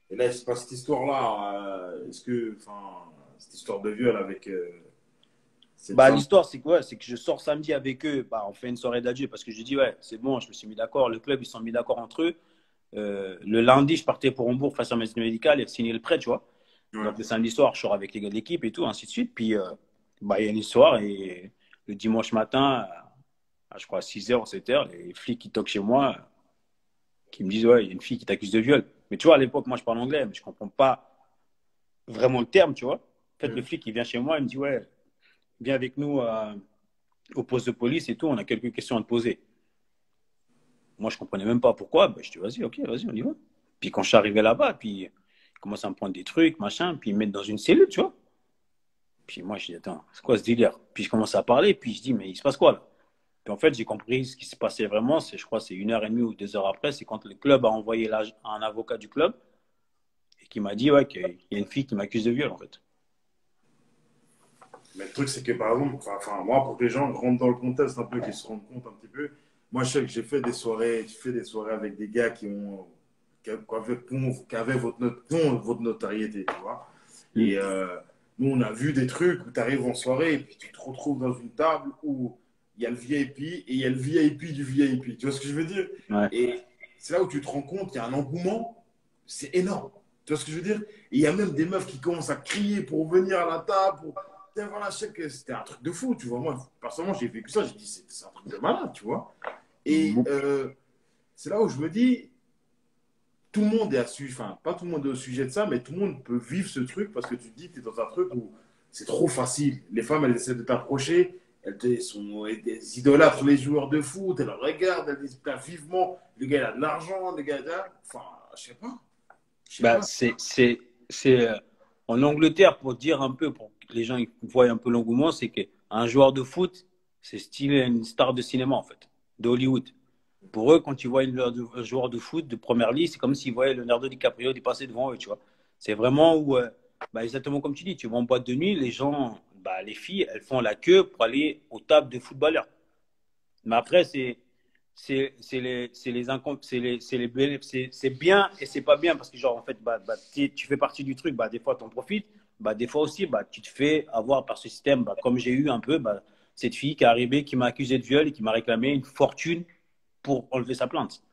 et là, il se passe cette histoire-là. Est-ce que, enfin, cette histoire de viol avec cette Bah, femme. l'histoire, c'est que, ouais, c'est que je sors samedi avec eux. Bah, on fait une soirée d'adieu parce que je dis, ouais, c'est bon, je me suis mis d'accord. Le club, ils se sont mis d'accord entre eux. Le lundi, je partais pour Hambourg face à ma médicale et signer le prêt, tu vois. Ouais. Donc, le samedi soir, je sors avec les gars de l'équipe et tout, ainsi de suite. Puis, bah, il y a une histoire et le dimanche matin, je crois à 6h ou 7h, les flics qui toquent chez moi, qui me disent, ouais, il y a une fille qui t'accuse de viol. Mais tu vois, à l'époque, moi, je parle anglais, mais je comprends pas vraiment le terme, tu vois. En fait, le flic, il vient chez moi, il me dit, ouais, viens avec nous au poste de police et tout, on a quelques questions à te poser. Moi, je comprenais même pas pourquoi. Ben, je dis, vas-y, ok, vas-y, on y va. Puis quand je suis arrivé là-bas, puis ils commencent à me prendre des trucs, machin, puis ils me mettent dans une cellule, tu vois. Puis moi, je dis, attends, c'est quoi ce délire? Puis je commence à parler, puis je dis, mais il se passe quoi là? Puis en fait, j'ai compris ce qui se passait vraiment. C'est, je crois, c'est 1h30 ou 2 heures après. C'est quand le club a envoyé un avocat du club et qui m'a dit, ouais, qu'il y a une fille qui m'accuse de viol, en fait. Mais le truc, c'est que par exemple, enfin, moi, pour que les gens rentrent dans le contexte un peu, qu'ils se rendent compte un petit peu, moi, je sais que j'ai fait des soirées avec des gars qui avaient votre notoriété, tu vois. Mm. Et nous, on a vu des trucs où tu arrives en soirée et puis tu te retrouves dans une table où il y a le VIP et il y a le VIP du VIP. Tu vois ce que je veux dire? Ouais. Et c'est là où tu te rends compte qu'il y a un engouement, c'est énorme. Tu vois ce que je veux dire? Et il y a même des meufs qui commencent à crier pour venir à la table. Voilà, je sais que c'était un truc de fou, tu vois. Moi, personnellement, j'ai vécu ça, j'ai dit, c'est un truc de malade, tu vois. Et c'est là où je me dis, tout le monde est à sujet, enfin, pas tout le monde est au sujet de ça, mais tout le monde peut vivre ce truc parce que tu te dis, tu es dans un truc où c'est trop facile. Les femmes, elles essaient de t'approcher, elles idolâtrent les joueurs de foot, elles regardent, elles disent, putain, vivement, le gars, il a de l'argent, le gars, il a... Enfin, je sais pas. Je sais Bah, pas. en Angleterre, pour dire un peu, pour que les gens ils voient un peu l'engouement, c'est qu'un joueur de foot, c'est style une star de cinéma, en fait, de Hollywood. Pour eux, quand ils voient un joueur de foot de première ligue, c'est comme s'ils voyaient Leonardo DiCaprio passer devant eux, tu vois. C'est vraiment où, bah, exactement comme tu dis, tu vas en boîte de nuit, les gens, bah, les filles, elles font la queue pour aller aux tables de footballeurs. Mais après, c'est bien et c'est pas bien parce que, genre, en fait, bah, tu fais partie du truc, bah, des fois, tu en profites, bah, des fois aussi, bah, tu te fais avoir par ce système, bah, comme j'ai eu un peu, bah, cette fille qui est arrivée, qui m'a accusé de viol et qui m'a réclamé une fortune pour enlever sa plainte.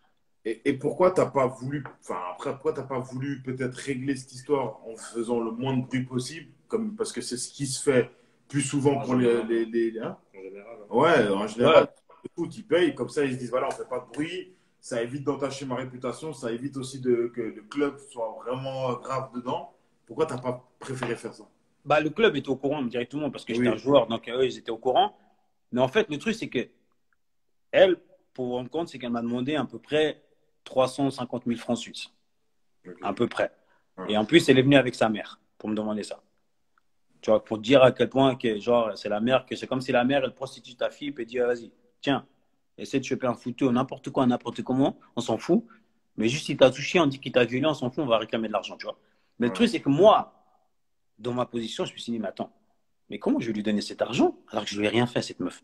Et pourquoi t'as pas voulu, enfin après, pourquoi t'as pas voulu peut-être régler cette histoire en faisant le moins de bruit possible, comme parce que c'est ce qui se fait plus souvent pour hein. En général. Hein. Ouais, en Ouais. général, le foot, ils payent, comme ça ils se disent voilà, on fait pas de bruit, ça évite d'entacher ma réputation, ça évite aussi que le club soit vraiment grave dedans. Pourquoi t'as pas préféré faire ça? Bah, le club était au courant directement parce que j'étais un Oui, joueur, donc eux, ils étaient au courant. Mais en fait, le truc, c'est que elle, pour vous rendre compte, c'est qu'elle m'a demandé à peu près 350 000 francs suisses. À ok. peu près. Ouais. Et en plus, elle est venue avec sa mère pour me demander ça. Tu vois, pour dire à quel point que, genre, c'est la mère, que c'est comme si la mère, elle prostitue ta fille, et dit, ah, vas-y, tiens, essaie de choper un photo, n'importe quoi, n'importe comment, on s'en fout. Mais juste, il t'a touché, on dit qu'il t'a violé, on s'en fout, on va réclamer de l'argent, tu vois. Mais le Ouais. truc, c'est que moi, dans ma position, je me suis dit, mais attends, mais comment je vais lui donner cet argent alors que je lui ai rien fait à cette meuf?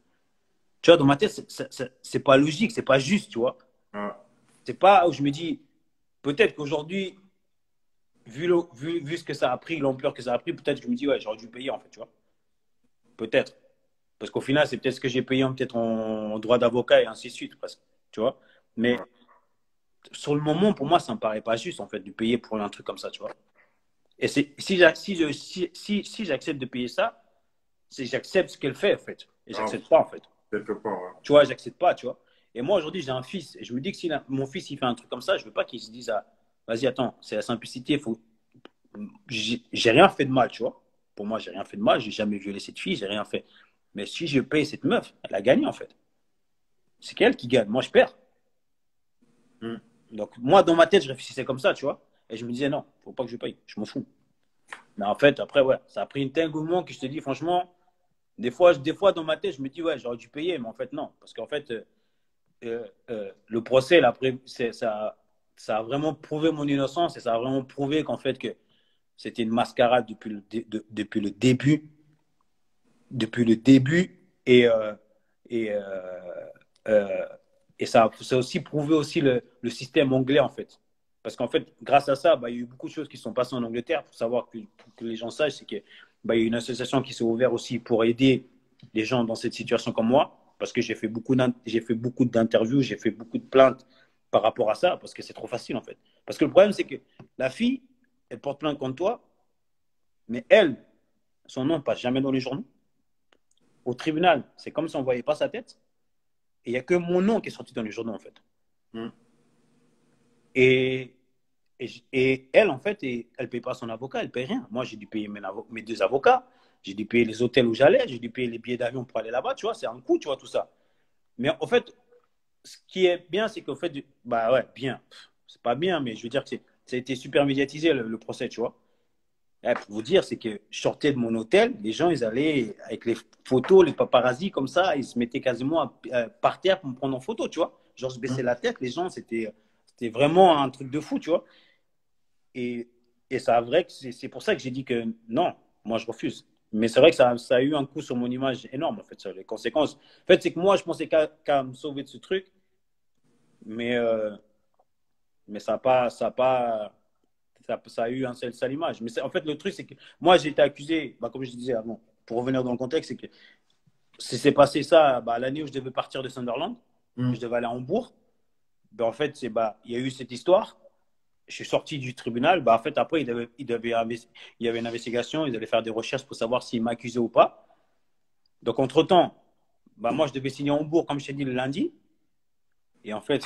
Tu vois, dans ma tête, c'est pas logique, c'est pas juste, tu vois. Ouais. C'est pas où je me dis, peut-être qu'aujourd'hui, vu ce que ça a pris, l'ampleur que ça a pris, peut-être que je me dis, ouais, j'aurais dû payer, en fait, tu vois. Peut-être. Parce qu'au final, c'est peut-être ce que j'ai payé peut-être en droit d'avocat et ainsi de suite, presque. Tu vois. Ouais. Mais sur le moment, pour moi, ça me paraît pas juste, en fait, de payer pour un truc comme ça, tu vois. Et si j'accepte de payer ça, c'est j'accepte ce qu'elle fait, en fait. Et Ah, j'accepte pas, en fait. quelque part, ouais. Tu vois, j'accepte pas, tu vois. Et moi, aujourd'hui, j'ai un fils. Et je me dis que si mon fils, il fait un truc comme ça, je veux pas qu'il se dise, ah, vas-y, attends, c'est la simplicité, faut... J'ai rien fait de mal, tu vois. Pour moi, j'ai rien fait de mal, j'ai jamais violé cette fille, j'ai rien fait. Mais si je paye cette meuf, elle a gagné, en fait. C'est qu'elle qui gagne. Moi, je perds. Hmm. Donc, moi, dans ma tête, je réfléchissais comme ça, tu vois. Et je me disais, non, faut pas que je paye. Je m'en fous. Mais en fait, après, ouais, ça a pris une tel engouement que je te dis, franchement, des fois, dans ma tête, je me dis, ouais, j'aurais dû payer. Mais en fait, non. Parce qu'en fait, le procès, là, ça a vraiment prouvé mon innocence et ça a vraiment prouvé qu'en fait, que c'était une mascarade depuis le début. Depuis le début. Et, euh, et ça a aussi prouvé aussi le système anglais, en fait. Parce qu'en fait, grâce à ça, bah, il y a eu beaucoup de choses qui sont passées en Angleterre. Pour savoir pour que les gens sachent, c'est qu'il bah, y a une association qui s'est ouverte aussi pour aider les gens dans cette situation comme moi. Parce que j'ai fait beaucoup d'interviews, j'ai fait beaucoup de plaintes par rapport à ça, parce que c'est trop facile, en fait. Parce que le problème, c'est que la fille, elle porte plainte contre toi, mais elle, son nom ne passe jamais dans les journaux. Au tribunal, c'est comme si on ne voyait pas sa tête. Et il n'y a que mon nom qui est sorti dans les journaux, en fait. Mm. Et, et elle, en fait, elle ne paye pas son avocat, elle ne paye rien. Moi, j'ai dû payer mes 2 avocats, j'ai dû payer les hôtels où j'allais, j'ai dû payer les billets d'avion pour aller là-bas, tu vois, c'est un coût, tu vois, tout ça. Mais en fait, ce qui est bien, c'est qu'en fait, bah ouais, bien, c'est pas bien, mais je veux dire que ça a été super médiatisé, le procès, tu vois. Pour vous dire, c'est que je sortais de mon hôtel, les gens, ils allaient avec les photos, les paparazzis comme ça, ils se mettaient quasiment par terre pour me prendre en photo, tu vois. Genre, je baissais la tête, les gens, c'était vraiment un truc de fou, tu vois. Et, et ça, vrai que c'est pour ça que j'ai dit que non, moi, je refuse. Mais c'est vrai que ça a eu un coup sur mon image énorme, en fait, sur les conséquences. En fait, c'est que moi, je pensais qu'à me sauver de ce truc, mais, mais ça a eu un seul sale image. Mais en fait, le truc, c'est que moi, j'ai été accusé, bah, comme je disais avant, pour revenir dans le contexte, c'est que c'est passé ça bah, l'année où je devais partir de Sunderland, Mm. je devais aller à Hambourg. Ben, en fait, bah, il y a eu cette histoire. Je suis sorti du tribunal. Bah, en fait, après, il y avait une investigation. Ils allaient faire des recherches pour savoir s'ils m'accusaient ou pas. Donc, entre-temps, bah, moi, je devais signer à Hambourg, comme je t'ai dit, le lundi. Et en fait,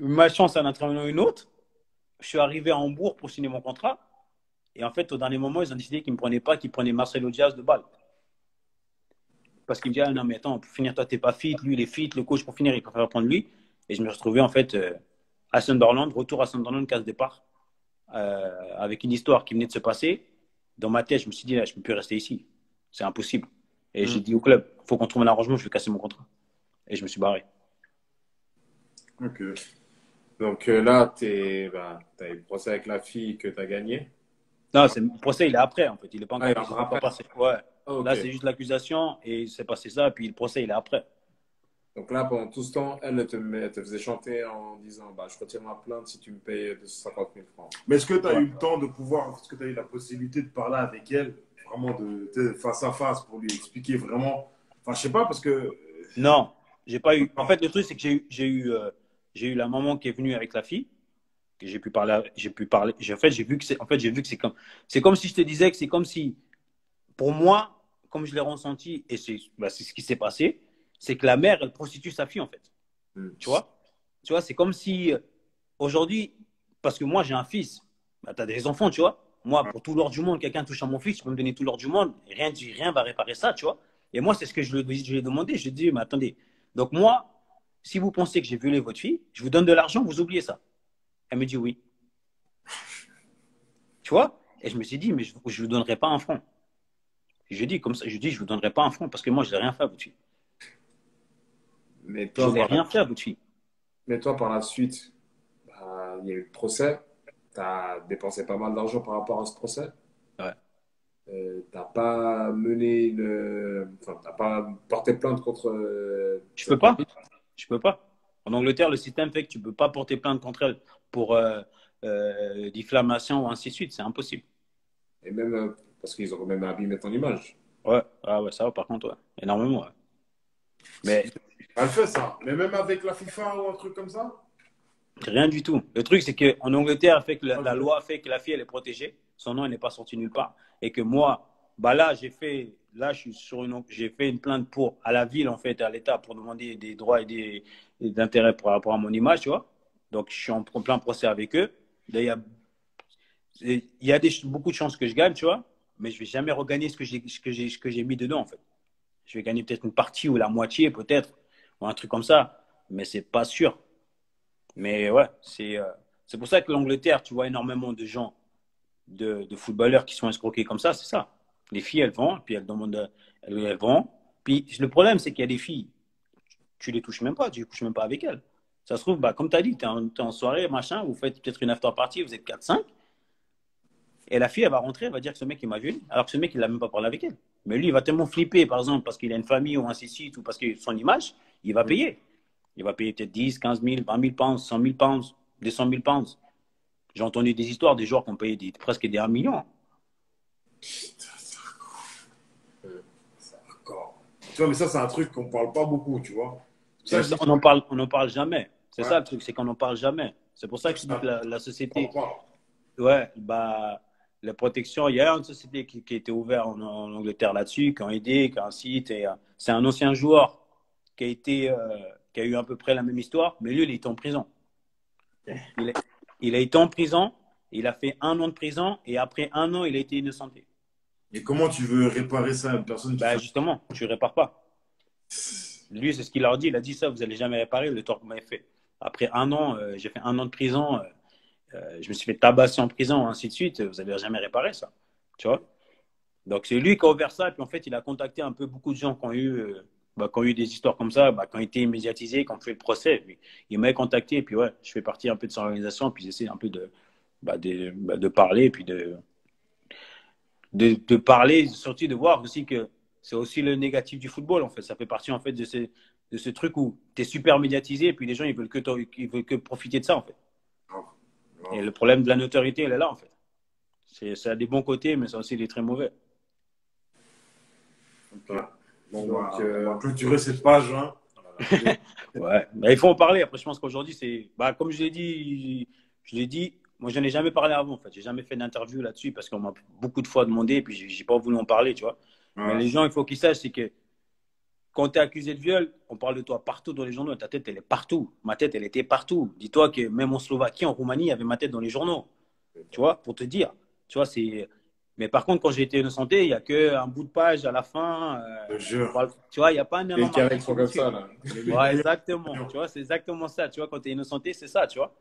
ma chance en entraînant une autre. Je suis arrivé à Hambourg pour signer mon contrat. Et en fait, au dernier moment, ils ont décidé qu'ils ne me prenaient pas, qu'ils prenaient Marcelo Diaz de balle. Parce qu'il me dit, ah non, mais attends, pour finir, toi, t'es pas fit, lui, il est fit, le coach, pour finir, il préfère prendre lui. Et je me suis retrouvé, en fait, à Sunderland, retour à Sunderland, case départ, avec une histoire qui venait de se passer. Dans ma tête, je me suis dit, là, je ne peux plus rester ici. C'est impossible. Et j'ai dit au club, il faut qu'on trouve un arrangement, je vais casser mon contrat. Et je me suis barré. Ok. Donc là, t'as eu le procès avec la fille que tu as gagné. Non, le procès, il est après, en fait. Il n'est pas Ah, il est encore, encore après. passé. Ouais. Ah, ok. Là, c'est juste l'accusation et c'est passé ça. Puis le procès, il est après. Donc là, pendant tout ce temps, elle te faisait chanter en disant bah, je retire ma plainte si tu me payes 250 000 francs. Mais est-ce que tu as Ouais. eu le temps de pouvoir, est-ce que tu as eu la possibilité de parler avec elle, vraiment face à face pour lui expliquer vraiment, enfin, je sais pas, parce que. Non, j'ai pas eu. En fait, le truc, c'est que j'ai eu la maman qui est venue avec la fille. Que j'ai pu parler. En fait, j'ai vu que c'est comme si je te disais que c'est comme si, pour moi, comme je l'ai ressenti, et c'est ce qui s'est passé, c'est que la mère, elle prostitue sa fille, en fait. Hmm. Tu vois? Tu vois, c'est comme si aujourd'hui, parce que moi, j'ai un fils, bah, tu as des enfants, tu vois. Moi, pour tout l'or du monde, quelqu'un touche à mon fils, tu peux me donner tout l'or du monde, et rien va réparer ça, tu vois. Et moi, c'est ce que je lui ai demandé. Je lui ai dit, mais attendez. Donc, moi, si vous pensez que j'ai violé votre fille, je vous donne de l'argent, vous oubliez ça. Elle me dit oui. Tu vois? Et je me suis dit, mais je ne vous donnerai pas un franc. Je dis comme ça, je dis, je ne vous donnerai pas un franc parce que moi, je n'ai rien fait à votre fille. Mais Je toi, n'ai rien fait à votre fille. par la suite, bah, il y a eu le procès. Tu as dépensé pas mal d'argent par rapport à ce procès. Ouais. T'as pas mené enfin, t'as pas porté plainte contre Je peux cette pas. famille. Je peux pas. En Angleterre, le système fait que tu ne peux pas porter plainte contre elle pour diffamation ou ainsi de suite. C'est impossible. Et même parce qu'ils ont même abîmé ton image. Ouais, ah ouais, ça va par contre, ouais. Énormément, ouais. Mais Elle fait ça. Mais même avec la FIFA ou un truc comme ça? rien du tout. Le truc, c'est qu'en Angleterre, fait que la Ok. loi fait que la fille, elle est protégée. Son nom, elle n'est pas sorti nulle part. Et que moi, bah là, je suis j'ai fait une plainte à la ville, en fait, à l'État, pour demander des droits et d'intérêts par rapport à mon image, tu vois. Donc, je suis en plein procès avec eux. D'ailleurs, il y a beaucoup de chances que je gagne, tu vois. Mais je vais jamais regagner ce que j'ai mis dedans, en fait. Je vais gagner peut-être une partie ou la moitié, peut-être, ou un truc comme ça. Mais c'est pas sûr. Mais ouais, c'est pour ça que l'Angleterre, tu vois énormément de gens, de footballeurs qui sont escroqués comme ça, c'est ça. Les filles, elles vont, puis elles demandent, elles vont. Puis le problème, c'est qu'il y a des filles, tu les touches même pas, tu ne couches même pas avec elles. Ça se trouve, bah, comme tu as dit, tu es, en soirée, machin, vous faites peut-être une after party, vous êtes 4-5. Et la fille, elle va rentrer, elle va dire que ce mec, il m'a violé, alors que ce mec, il n'a même pas parlé avec elle. Mais lui, il va tellement flipper, par exemple, parce qu'il a une famille ou ainsi de suite, ou parce que son image, il va payer. Il va payer peut-être 10, 15 000, 20 000 pounds, 100 000 pounds, 200 000 pounds. J'ai entendu des histoires des joueurs qui ont payé presque des 1 million. Putain, c'est hardcore. Tu vois, mais ça, c'est un truc qu'on parle pas beaucoup, tu vois. Ça, je dis, On n'en parle jamais. C'est ça le truc, c'est qu'on n'en parle jamais. C'est pour ça que je dis que la société, ouais, bah, la protection, il y a une société qui a été ouverte en Angleterre là-dessus, qui a aidé, qui a un site. C'est un ancien joueur qui a eu à peu près la même histoire, mais lui, il était en prison. Il a été en prison, il a fait 1 an de prison, et après 1 an, il a été innocenté. Et comment tu veux réparer ça à une personne qui Bah, fait... justement, tu ne répares pas. Lui, c'est ce qu'il leur dit. Il a dit ça, vous n'allez jamais réparer le tort que vous m'avez fait. Après 1 an, j'ai fait 1 an de prison, je me suis fait tabasser en prison, ainsi de suite. Vous n'allez jamais réparer ça. Tu vois? Donc, c'est lui qui a ouvert ça. Et puis, en fait, il a contacté un peu beaucoup de gens qui ont eu des histoires comme ça, qui ont été médiatisés, qui ont fait le procès. Puis, il m'a contacté. Et puis, ouais, je fais partie un peu de son organisation. Puis, j'essaie un peu de parler. Et puis, de parler, surtout de voir aussi que c'est aussi le négatif du football, en fait. Ça fait partie, en fait, de ce truc où tu es super médiatisé. Et puis, les gens, ils veulent que profiter de ça, en fait. Et le problème de la notoriété, elle est là, en fait. Ça a des bons côtés, mais ça a aussi des très mauvais. Okay. Bon, donc, on va clôturer cette page. Hein. Ouais, mais il faut en parler. Après, je pense qu'aujourd'hui, c'est. Bah, comme je l'ai dit, moi, je n'en ai jamais parlé avant, en fait. J'ai jamais fait d'interview là-dessus parce qu'on m'a beaucoup de fois demandé et puis j'ai pas voulu en parler, tu vois. Ouais. Mais les gens, il faut qu'ils sachent, c'est que quand tu es accusé de viol, on parle de toi partout dans les journaux. Ta tête, elle est partout. Ma tête, elle était partout. Dis-toi que même en Slovaquie, en Roumanie, il y avait ma tête dans les journaux. Tu vois, pour te dire. Tu vois, c'est. Mais par contre, quand j'ai été innocenté, il n'y a qu'un bout de page à la fin. Tu vois, il n'y a pas un énorme. Les carrés sont comme ça, là. Ouais, exactement. Tu vois, c'est exactement ça. Tu vois, quand tu es innocenté, c'est ça, tu vois.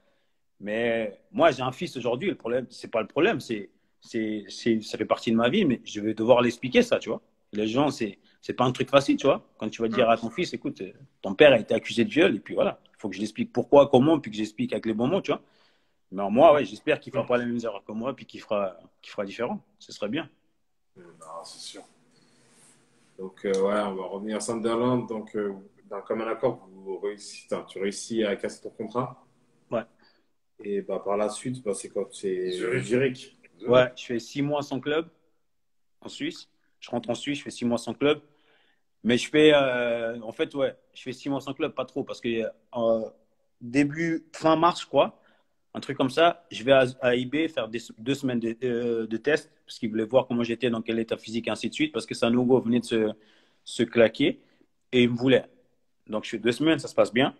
Mais moi, j'ai un fils aujourd'hui. Le problème, c'est pas le problème. Ça fait partie de ma vie, mais je vais devoir l'expliquer, ça, tu vois. Les gens, c'est pas un truc facile, tu vois. Quand tu vas dire à ton fils, écoute, ton père a été accusé de viol, et puis voilà. Il faut que je l'explique pourquoi, comment, puis que j'explique avec les bons mots, tu vois. Mais moi, ouais, j'espère qu'il ne fera pas les mêmes erreurs que moi, puis qu'il fera différent. Ce serait bien. Non, c'est sûr. Donc, ouais, on va revenir à Sunderland. Donc, dans commun accord, tu réussis à casser ton contrat. Ouais. Et bah, par la suite, bah, c'est quoi? C'est Zurich. Ouais, je fais 6 mois sans club en Suisse. Je rentre en Suisse, je fais 6 mois sans club. Mais je fais, en fait, ouais, je fais 6 mois sans club, pas trop, parce que fin mars, je crois, un truc comme ça, je vais à IB faire 2 semaines de tests, parce qu'ils voulaient voir comment j'étais, dans quel état physique, et ainsi de suite, parce que Sanogo venait de se claquer, et ils me voulaient. Donc, je fais 2 semaines, ça se passe bien.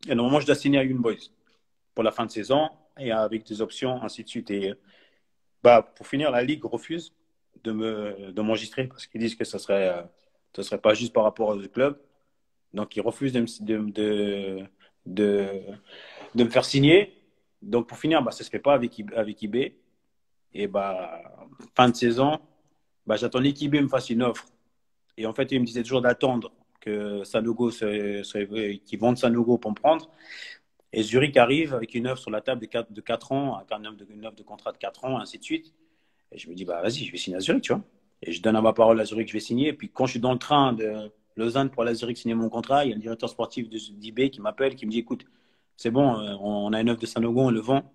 Et normalement, je dois signer à Young Boys pour la fin de saison, et avec des options, ainsi de suite. Et bah, pour finir, la Ligue refuse de m'enregistrer, parce qu'ils disent que ça serait pas juste par rapport au club. Donc, ils refusent de me faire signer. Donc, pour finir, bah, ça ne se fait pas avec IB. Et bah, fin de saison, bah, j'attendais qu'IB me fasse une offre. Et en fait, il me disait toujours d'attendre que Sanogo qu'ils vendent Sanogo pour me prendre. Et Zurich arrive avec une offre sur la table de 4 ans, une offre de contrat de 4 ans, ainsi de suite. Et je me dis, bah vas-y, je vais signer à Zurich, tu vois. Et je donne à ma parole à Zurich que je vais signer. Et puis quand je suis dans le train de Lausanne pour aller à Zurich signer mon contrat, il y a le directeur sportif d'IB qui m'appelle, qui me dit, écoute, c'est bon, on a une offre de Sanogo, on le vend.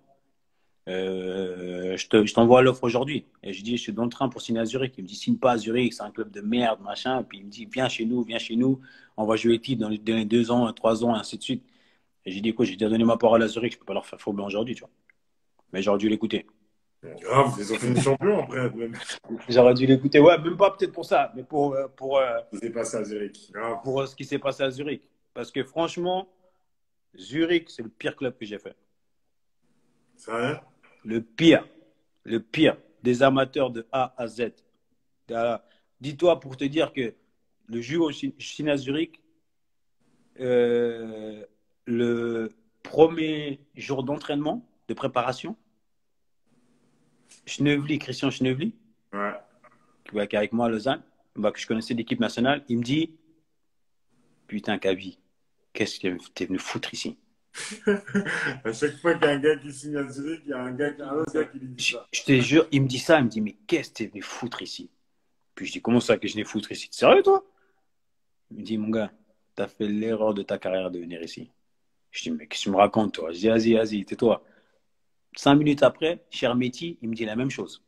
Je t'envoie l'offre aujourd'hui. Et je dis, je suis dans le train pour signer à Zurich. Il me dit, signe pas à Zurich, c'est un club de merde, machin. Et puis il me dit, viens chez nous, on va jouer titre dans les 2 ans, 3 ans, ainsi de suite. Et j'ai dit, écoute, j'ai déjà donné ma parole à Zurich, je peux pas leur faire faux blanc aujourd'hui, tu vois. Mais j'aurais dû l'écouter. Grave, ils ont fini champion après. Même. J'aurais dû l'écouter, ouais, même pas peut-être pour ça, mais pour ce qui s'est passé à Zurich. Pour ce qui s'est passé à Zurich. Parce que franchement, Zurich, c'est le pire club que j'ai fait. C'est vrai? Le pire. Des amateurs de A à Z. Dis-toi pour te dire que le jour où je signe à Zurich, le premier jour d'entraînement, de préparation, Christian Schnevely, qui est avec moi à Lausanne, que je connaissais l'équipe nationale, il me dit, putain Kaby, qu'est-ce que t'es venu foutre ici? À chaque fois qu'il y a un gars qui signe à Zurich, il y a un autre gars qui lui dit ça. Je te jure, il me dit ça, il me dit, mais qu'est-ce que tu es venu foutre ici? Puis je dis, comment ça que je viens foutre ici? T'es sérieux, toi? Il me dit, mon gars, t'as fait l'erreur de ta carrière de venir ici. Je dis, mais qu'est-ce que tu me racontes, toi? Je dis, vas-y, tais-toi. 5 minutes après, Chermeti, il me dit la même chose.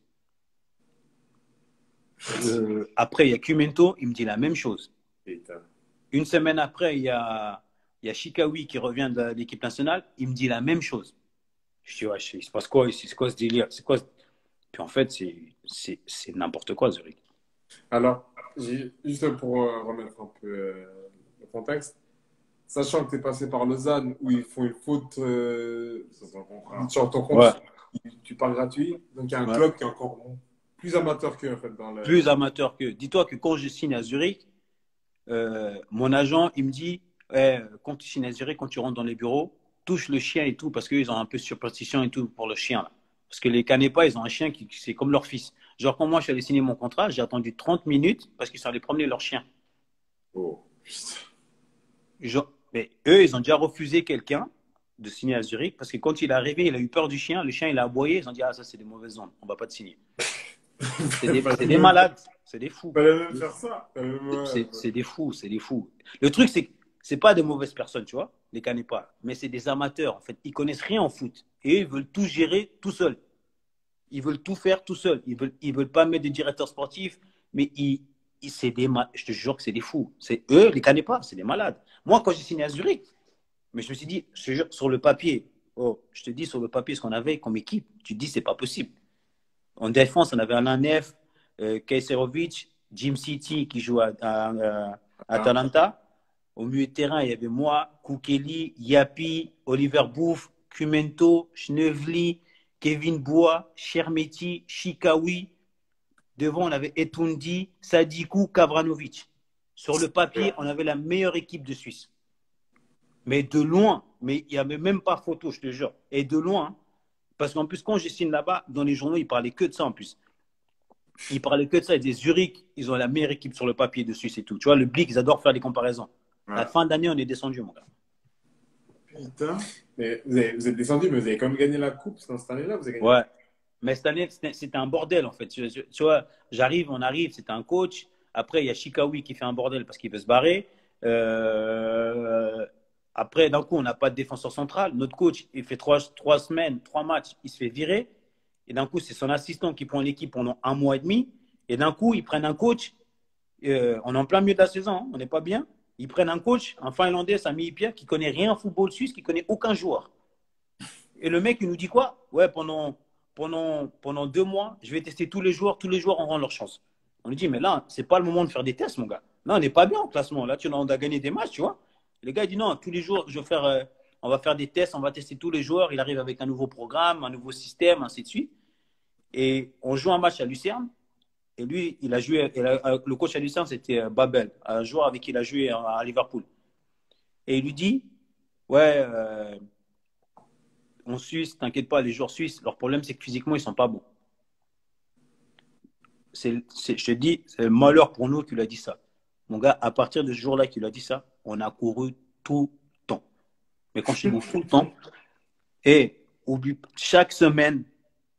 Après, il y a Kumento, il me dit la même chose. Putain. Une semaine après, il y a Chikawi qui revient de l'équipe nationale, il me dit la même chose. Je dis, ouais, il se passe quoi ici? C'est quoi ce délire? C'est quoi? Puis en fait, c'est n'importe quoi, Zurich. Alors, juste pour remettre un peu le contexte, sachant que tu es passé par Lausanne où ils font une faute sur ton compte, Ouais. tu pars gratuit. Donc il y a un Ouais. club qui est encore plus amateur qu'eux en fait. Plus amateur que. Dis-toi que quand je signe à Zurich, mon agent, il me dit, quand tu signes à Zurich, quand tu rentres dans les bureaux, touche le chien et tout, parce qu'ils ont un peu de superstition et tout pour le chien. Là. Parce que les Canépas, ils ont un chien qui c'est comme leur fils. Genre, quand moi, je suis allé signer mon contrat, j'ai attendu 30 minutes parce qu'ils sont allés promener leur chien. Oh, putain. Mais eux, ils ont déjà refusé quelqu'un de signer à Zurich parce que quand il est arrivé, il a eu peur du chien. Le chien, il a aboyé. Ils ont dit, ah, ça, c'est des mauvaises ondes. On ne va pas te signer. C'est des malades. C'est des fous. Fallait même faire ça. C'est des fous. C'est des fous. Le truc, c'est que ce n'est pas des mauvaises personnes, tu vois, les Canépas. Mais c'est des amateurs, en fait. Ils ne connaissent rien en foot. Et eux, ils veulent tout gérer tout seuls. Ils veulent tout faire tout seuls. Ils veulent pas mettre de directeur sportif. Mais je te jure que c'est des fous. C'est eux, les Canépas, c'est des malades. Moi, quand j'ai signé à Zurich, mais je me suis dit, je te jure, sur le papier, je te dis sur le papier ce qu'on avait comme équipe, tu te dis, c'est pas possible. En défense, on avait Alain Neff, Kajserovic, Jim City qui joue à Atalanta. Au milieu de terrain, il y avait moi, Koukeli, Yapi, Oliver Bouffe, Kumento, Schnevely, Kevin Bois, Chermeti, Chikawi. Devant, on avait Etundi, Sadikou, Kavranovic. Sur le papier, on avait la meilleure équipe de Suisse. Mais de loin, mais il n'y avait même pas photo, je te jure. Et de loin, parce qu'en plus, quand je signe là-bas, dans les journaux, ils parlaient que de ça en plus. Ils parlaient que de ça. Ils disaient Zurich, ils ont la meilleure équipe sur le papier de Suisse et tout. Tu vois, le Blick, ils adorent faire des comparaisons. Ouais. À la fin d'année, on est descendu, mon gars. Putain. Mais vous êtes descendu, mais vous avez quand même gagné la coupe dans cette année-là. Vous avez gagné. Ouais. Mais cette année, c'était un bordel, en fait. Tu vois, on arrive, c'était un coach. Après, il y a Chikawi qui fait un bordel parce qu'il veut se barrer. Après, d'un coup, on n'a pas de défenseur central. Notre coach, il fait 3 semaines, 3 matchs, il se fait virer. Et d'un coup, c'est son assistant qui prend l'équipe pendant 1 mois et demi. Et d'un coup, ils prennent un coach. On est en plein milieu de la saison, hein, on n'est pas bien. Ils prennent un coach, un Finlandais, Sami Pierre, qui connaît rien au football suisse, qui connaît aucun joueur. Et le mec, il nous dit quoi? Ouais, pendant 2 mois, je vais tester tous les joueurs on rend leur chance. On lui dit, mais là, c'est pas le moment de faire des tests, mon gars. Là, on n'est pas bien au classement. Là, on a gagné des matchs, tu vois. Et le gars, il dit, non, tous les jours, on va faire des tests, on va tester tous les joueurs. Il arrive avec un nouveau programme, un nouveau système, ainsi de suite. Et on joue un match à Lucerne. Et lui, il a joué, le coach à Lucerne, c'était Babel, un joueur avec qui il a joué à Liverpool. Et il lui dit, ouais, en Suisse, t'inquiète pas, les joueurs suisses, leur problème, c'est que physiquement, ils sont pas bons. Je te dis, c'est le malheur pour nous qu'il a dit ça. Mon gars, à partir de ce jour-là qu'il a dit ça, on a couru tout le temps. Mais quand je dis tout le temps, et chaque semaine,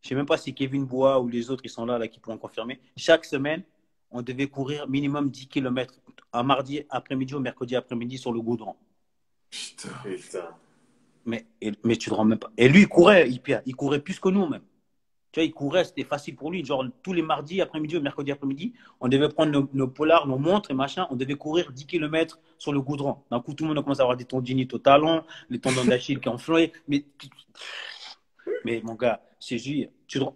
je ne sais même pas si Kevin Bois ou les autres, ils sont là qui pourront confirmer, chaque semaine, on devait courir minimum 10 km un mardi après-midi ou mercredi après-midi sur le goudron. Putain. Mais tu te rends même pas. Et lui, il courait plus que nous même. Tu vois, il courait, c'était facile pour lui. Genre, tous les mardis après-midi ou mercredi après-midi, on devait prendre nos polars, nos montres et machin. On devait courir 10 km sur le goudron. D'un coup, tout le monde a commencé à avoir des tendinites au talon, les tendons d'Achille qui ont enflé. Mais mon gars, c'est juste.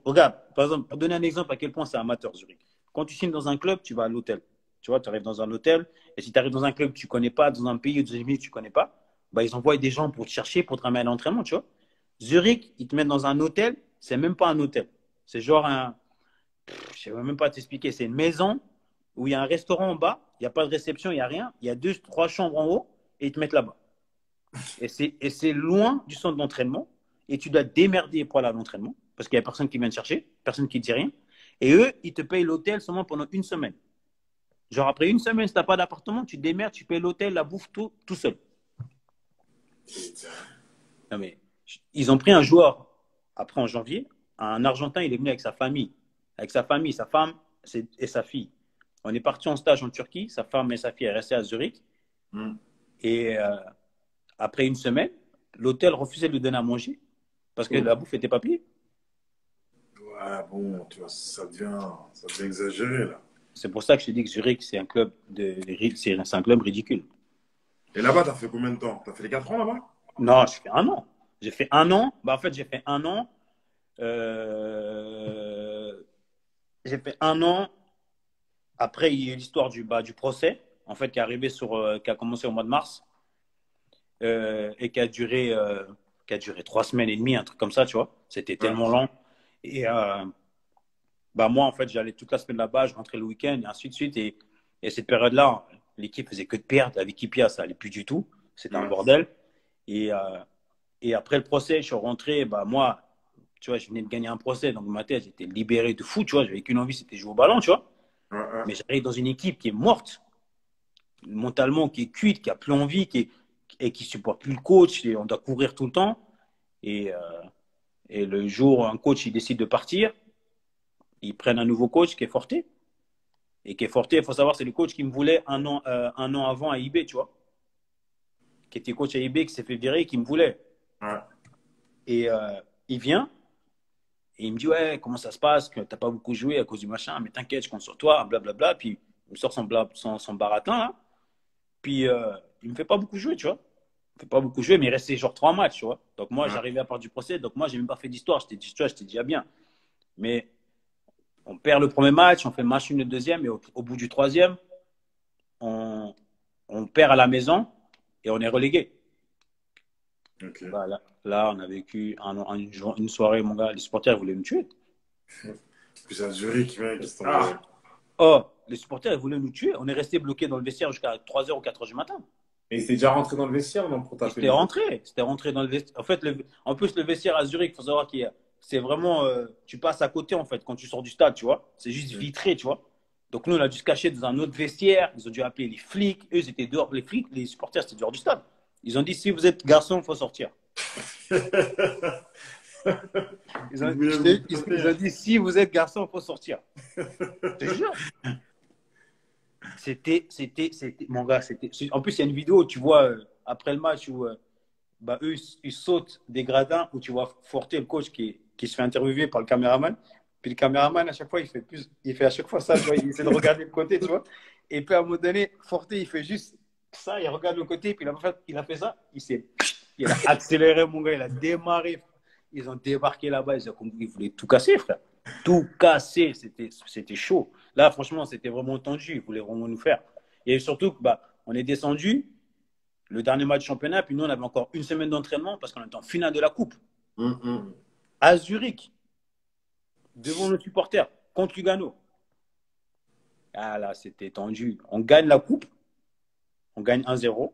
Regarde, par exemple, pour donner un exemple à quel point c'est amateur, Zurich. Quand tu signes dans un club, tu vas à l'hôtel. Tu vois, tu arrives dans un hôtel. Et si tu arrives dans un club que tu ne connais pas, dans un pays ou dans une ville que tu ne connais pas, bah, ils envoient des gens pour te chercher, pour te ramener à l'entraînement, tu vois. Zurich, ils te mettent dans un hôtel. C'est même pas un hôtel. C'est genre je ne sais même pas t'expliquer. C'est une maison où il y a un restaurant en bas. Il n'y a pas de réception, il n'y a rien. Il y a 2-3 chambres en haut et ils te mettent là-bas. Et c'est loin du centre d'entraînement. Et tu dois te démerder pour aller à l'entraînement parce qu'il n'y a personne qui vient te chercher, personne qui ne dit rien. Et eux, ils te payent l'hôtel seulement pendant 1 semaine. Genre après 1 semaine, si tu n'as pas d'appartement, tu te démerdes, tu payes l'hôtel, la bouffe, tout seul. Non, mais ils ont pris un joueur, après en janvier, un Argentin, il est venu avec sa famille. Avec sa famille, sa femme et sa fille. On est parti en stage en Turquie, sa femme et sa fille sont restées à Zurich. Mm. Et après une semaine, l'hôtel refusait de lui donner à manger parce que la bouffe était pas payée. Ouais, bon, tu vois, ça devient exagéré, là. C'est pour ça que je te dis que Zurich, c'est un club c'est un club ridicule. Et là-bas, t'as fait combien de temps? T'as fait les 4 ans là-bas? Non, j'ai fait un an. J'ai fait un an. Bah, en fait, j'ai fait un an. Euh, J'ai fait un an. Après, il y a eu l'histoire du procès, en fait, qui a commencé au mois de mars et qui a duré 3 semaines et demie, un truc comme ça, tu vois. C'était tellement lent. Et bah, moi, en fait, j'allais toute la semaine là-bas, je rentrais le week-end et ainsi de suite. Et cette période-là, l'équipe faisait que de perdre. Avec Ipia, ça allait plus du tout. C'était un bordel. Et, après le procès, je suis rentré. Bah, moi, tu vois, je venais de gagner un procès. Donc, dans ma tête, j'étais libéré de fou, tu vois. J'avais qu'une envie, c'était jouer au ballon, tu vois. Mais j'arrive dans une équipe qui est morte, mentalement, qui est cuite, qui a plus envie, et qui supporte plus le coach. Et on doit courir tout le temps. Et, le jour où un coach il décide de partir, ils prennent un nouveau coach qui est Forté. Et qui est Forté, il faut savoir, c'est le coach qui me voulait un an avant à IB, tu vois. Qui était coach à IB, qui s'est fait virer, qui me voulait. Ouais. Et il vient, et il me dit, ouais, comment ça se passe, que t'as pas beaucoup joué à cause du machin, mais t'inquiète, je compte sur toi, blablabla. Puis il me sort son baratin, là. Puis il me fait pas beaucoup jouer, tu vois. Il me fait pas beaucoup jouer, mais il restait genre 3 matchs, tu vois. Donc moi, j'arrivais à part du procès, donc moi, j'ai même pas fait d'histoire. J'étais déjà bien. Mais on perd le premier match, on fait match nul le deuxième, et au bout du troisième, on perd à la maison et on est relégué. Okay. Bah, là, on a vécu une soirée, mon gars, les supporters voulaient me tuer. Puis c'est à Zurich, mec. Oh, les supporters ils voulaient nous tuer. On est resté bloqués dans le vestiaire jusqu'à 3h ou 4h du matin. Et c'était déjà rentré dans le vestiaire, non, pour taper? C'était rentré dans le vestiaire. En fait, en plus, le vestiaire à Zurich, il faut savoir c'est vraiment, tu passes à côté, en fait, quand tu sors du stade, tu vois. C'est juste vitré, tu vois. Donc, nous, on a dû se cacher dans un autre vestiaire. Ils ont dû appeler les flics. Eux, ils étaient dehors. Les flics, les supporters, c'était dehors du stade. Ils ont dit, si vous êtes garçon, il faut sortir. Ils ont dit, si vous êtes garçon, il faut sortir. Je te jure. C'était, mon gars, en plus, il y a une vidéo, tu vois, après le match où bah, eux, ils sautent des gradins où tu vois Forté, le coach, qui se fait interviewer par le caméraman. Puis le caméraman, à chaque fois, il fait à chaque fois ça, tu vois, il essaie de regarder le côté, tu vois. Et puis à un moment donné, Forté, il fait juste ça, il regarde le côté, puis il a fait ça, il a accéléré, mon gars, il a démarré. Ils ont débarqué là-bas, ils voulaient tout casser, frère. Tout casser, c'était chaud. Là, franchement, c'était vraiment tendu, ils voulaient vraiment nous faire. Et surtout, bah, on est descendu, le dernier match de championnat, puis nous, on avait encore une semaine d'entraînement parce qu'on était en finale de la Coupe. À Zurich, devant nos supporters, contre Lugano. Ah là, c'était tendu. On gagne la Coupe, on gagne 1-0.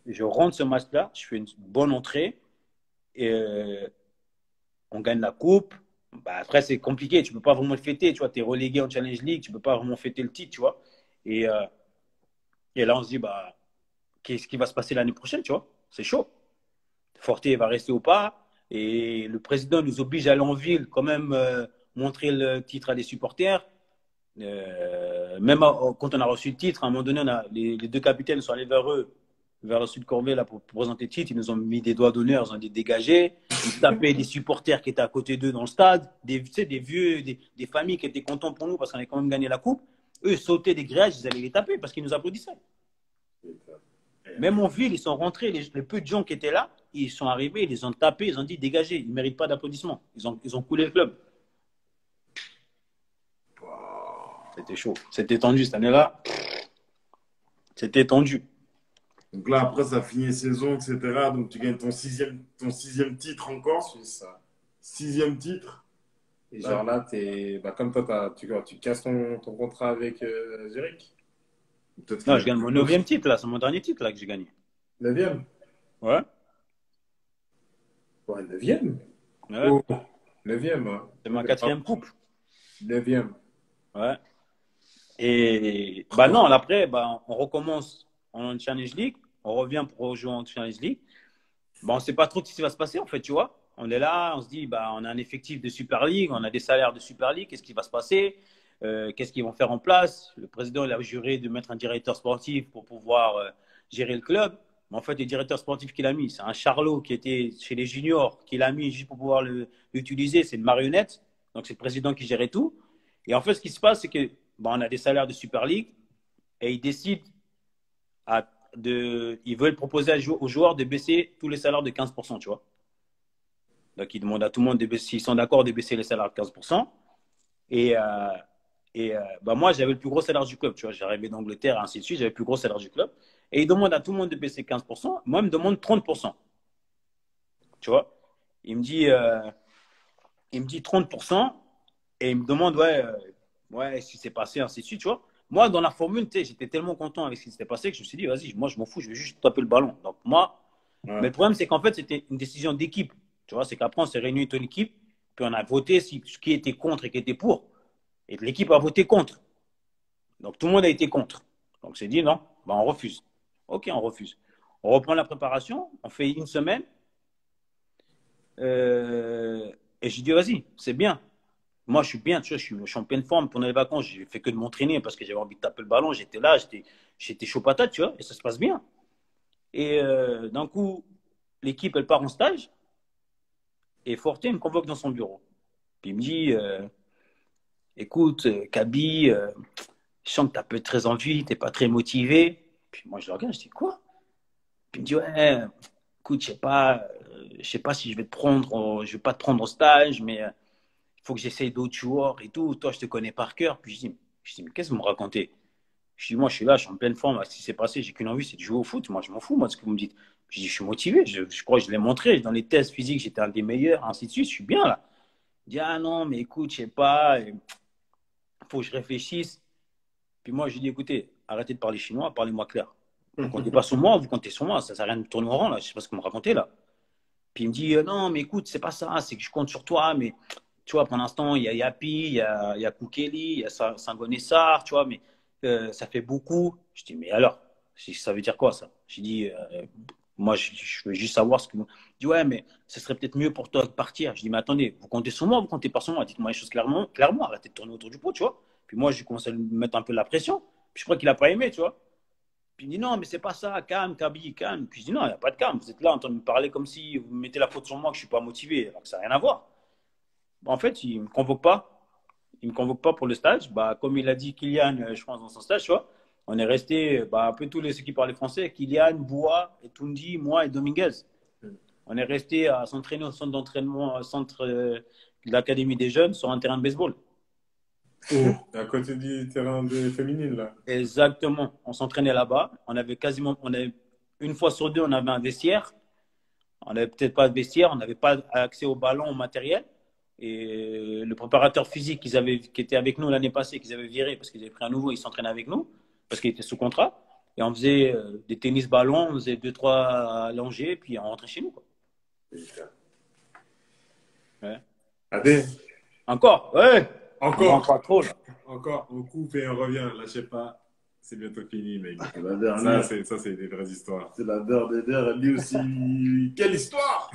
Je rentre ce match-là, je fais une bonne entrée, et on gagne la Coupe. Bah, après, c'est compliqué, tu ne peux pas vraiment le fêter, tu vois, tu es relégué en Challenge League, tu ne peux pas vraiment fêter le titre, tu vois. Et là, on se dit, bah, qu'est-ce qui va se passer l'année prochaine, tu vois? C'est chaud. Forté va rester ou pas. Et le président nous oblige à aller en ville, quand même, montrer le titre à des supporters. Même quand on a reçu le titre, à un moment donné, les 2 capitaines sont allés vers eux, vers le sud Corvée, là, pour présenter le titre. Ils nous ont mis des doigts d'honneur, ils ont dit dégagés. Ils tapaient des supporters qui étaient à côté d'eux dans le stade, des vieux, des familles qui étaient contents pour nous parce qu'on avait quand même gagné la coupe. Eux, ils sautaient des grillages, ils allaient les taper parce qu'ils nous applaudissaient. Même en ville, ils sont rentrés, les peu de gens qui étaient là, ils sont arrivés, ils les ont tapés, ils ont dit dégagez, ils ne méritent pas d'applaudissements. Ils ont coulé le club. C'était chaud. C'était tendu cette année-là. C'était tendu. Donc là, après, ça finit saison, etc. Donc tu gagnes ton sixième titre encore. C'est ça. 6e titre. Et genre là, bah, comme toi, tu casses ton contrat avec Zurich. Non, je gagne mon 9e titre, là. C'est mon dernier titre là, que j'ai gagné. 9e? Ouais. Ouais, 9e. Ouais. Oh, 9e. Hein. C'est ma 4e coupe. 9e. Ouais. Et bah non, après, bah, on recommence en Challenge League. On revient pour jouer en Challenge League. Bah, on ne sait pas trop ce qui va se passer, en fait, tu vois. On est là, on se dit, bah, on a un effectif de Super League, on a des salaires de Super League, qu'est-ce qui va se passer? Qu'est-ce qu'ils vont faire en place? Le président, il a juré de mettre un directeur sportif pour pouvoir gérer le club. Mais en fait, le directeur sportif qu'il a mis, c'est un charlot qui était chez les juniors, qu'il a mis juste pour pouvoir l'utiliser. C'est une marionnette. Donc, c'est le président qui gérait tout. Et en fait, ce qui se passe, c'est que bah, on a des salaires de Super League et ils décident ils veulent proposer aux joueurs de baisser tous les salaires de 15%, tu vois. Donc, ils demandent à tout le monde de baisser, s'ils sont d'accord de baisser les salaires de 15%. Et, bah, moi, j'avais le plus gros salaire du club, tu vois. J'arrivais d'Angleterre, ainsi de suite, j'avais le plus gros salaire du club. Et ils demandent à tout le monde de baisser 15%. Moi, ils me demandent 30%. Tu vois. Il me dit, euh, il me dit 30%. Et il me demande, ouais, ce qui s'est passé, ainsi de suite, tu vois. Moi, dans la formule, j'étais tellement content avec ce qui s'était passé que je me suis dit, vas-y, moi, je m'en fous, je vais juste taper le ballon. Donc, moi, mais Ouais. le problème, c'est qu'en fait, c'était une décision d'équipe. Tu vois, c'est qu'après, on s'est réunis toute l'équipe, puis on a voté ce qui était contre et qui était pour. Et l'équipe a voté contre. Donc, tout le monde a été contre. Donc, c'est dit, non, bah, on refuse. OK, on refuse. On reprend la préparation, on fait une semaine. Euh, et je dis, vas-y, c'est bien. Moi, je suis bien, tu vois, je suis en pleine forme. Pendant les vacances, j'ai fait que de m'entraîner parce que j'avais envie de taper le ballon. J'étais là, j'étais chaud patate, tu vois, et ça se passe bien. Et d'un coup, l'équipe, elle part en stage et Forte me convoque dans son bureau. Puis il me dit, écoute, Kaby, je sens que tu as peu très envie, tu n'es pas très motivé. Puis moi, je le regarde, je dis, quoi? Puis il me dit, ouais, écoute, je sais pas si je vais te prendre, je vais pas te prendre au stage, mais il faut que j'essaye d'autres joueurs et tout. Toi, je te connais par cœur. Puis je dis mais qu'est-ce que vous me racontez? Je dis, moi, je suis là, je suis en pleine forme. Ce qui s'est passé, j'ai qu'une envie, c'est de jouer au foot. Moi, je m'en fous, moi, de ce que vous me dites. Je dis, je suis motivé. Je crois que je l'ai montré. Dans les tests physiques, j'étais un des meilleurs, ainsi de suite. Je suis bien là. Il dit, ah non, mais écoute, je sais pas, il faut que je réfléchisse. Puis moi, je lui dis, écoutez, arrêtez de parler chinois, parlez-moi clair. Vous comptez pas sur moi, vous comptez sur moi. Ça ne sert à rien de me tourner en rond, là. Je sais pas ce que vous me racontez, là. Puis il me dit, non, mais écoute, c'est pas ça, c'est que je compte sur toi, mais tu vois, pour l'instant, il y a Yapi, il y a Koukeli, il y a Sangoné Sarr, tu vois, mais ça fait beaucoup. Je dis, mais alors, ça veut dire quoi, ça? Je dis, moi, je veux juste savoir ce que vous. Il dit, ouais, mais ce serait peut-être mieux pour toi de partir. Je dis, mais attendez, vous comptez sur moi, vous comptez pas sur moi, dites-moi les choses clairement, clairement, arrêtez de tourner autour du pot, tu vois. Puis moi, j'ai commencé à lui mettre un peu la pression. Puis je crois qu'il a pas aimé, tu vois. Puis il dit non, mais c'est pas ça, calme, Kaby, calme. Puis je dis non, il n'y a pas de calme. Vous êtes là en train de me parler comme si vous mettez la faute sur moi que je ne suis pas motivé, alors que ça n'a rien à voir. En fait, il ne me convoque pas. Il ne me convoque pas pour le stage. Bah, comme il a dit Kylian, je pense, dans son stage, tu vois, on est resté bah, un peu tous ceux qui parlaient français, Kylian, Boua, et Tundi, moi et Dominguez. On est resté à s'entraîner au centre d'entraînement, au centre de l'Académie des jeunes, sur un terrain de baseball. Oh, à côté du terrain de féminine, là. Exactement. On s'entraînait là-bas. Une fois sur deux, on avait un vestiaire. On n'avait peut-être pas de vestiaire, on n'avait pas accès au ballon, au matériel. Et le préparateur physique qui était avec nous l'année passée, qu'ils avaient viré parce qu'ils avaient pris un nouveau, il s'entraînait avec nous parce qu'il était sous contrat. Et on faisait des tennis-ballons, on faisait 2-3 longées, puis on rentrait chez nous, quoi. Ouais. Adé, Encore, ouais. On rentre encore, pas trop, là. encore, on coupe et on revient. Lâchez pas. C'est bientôt fini, mec. C'est la dernière. Ça, c'est des vraies histoires. C'est la dernière. Lui aussi. Quelle histoire!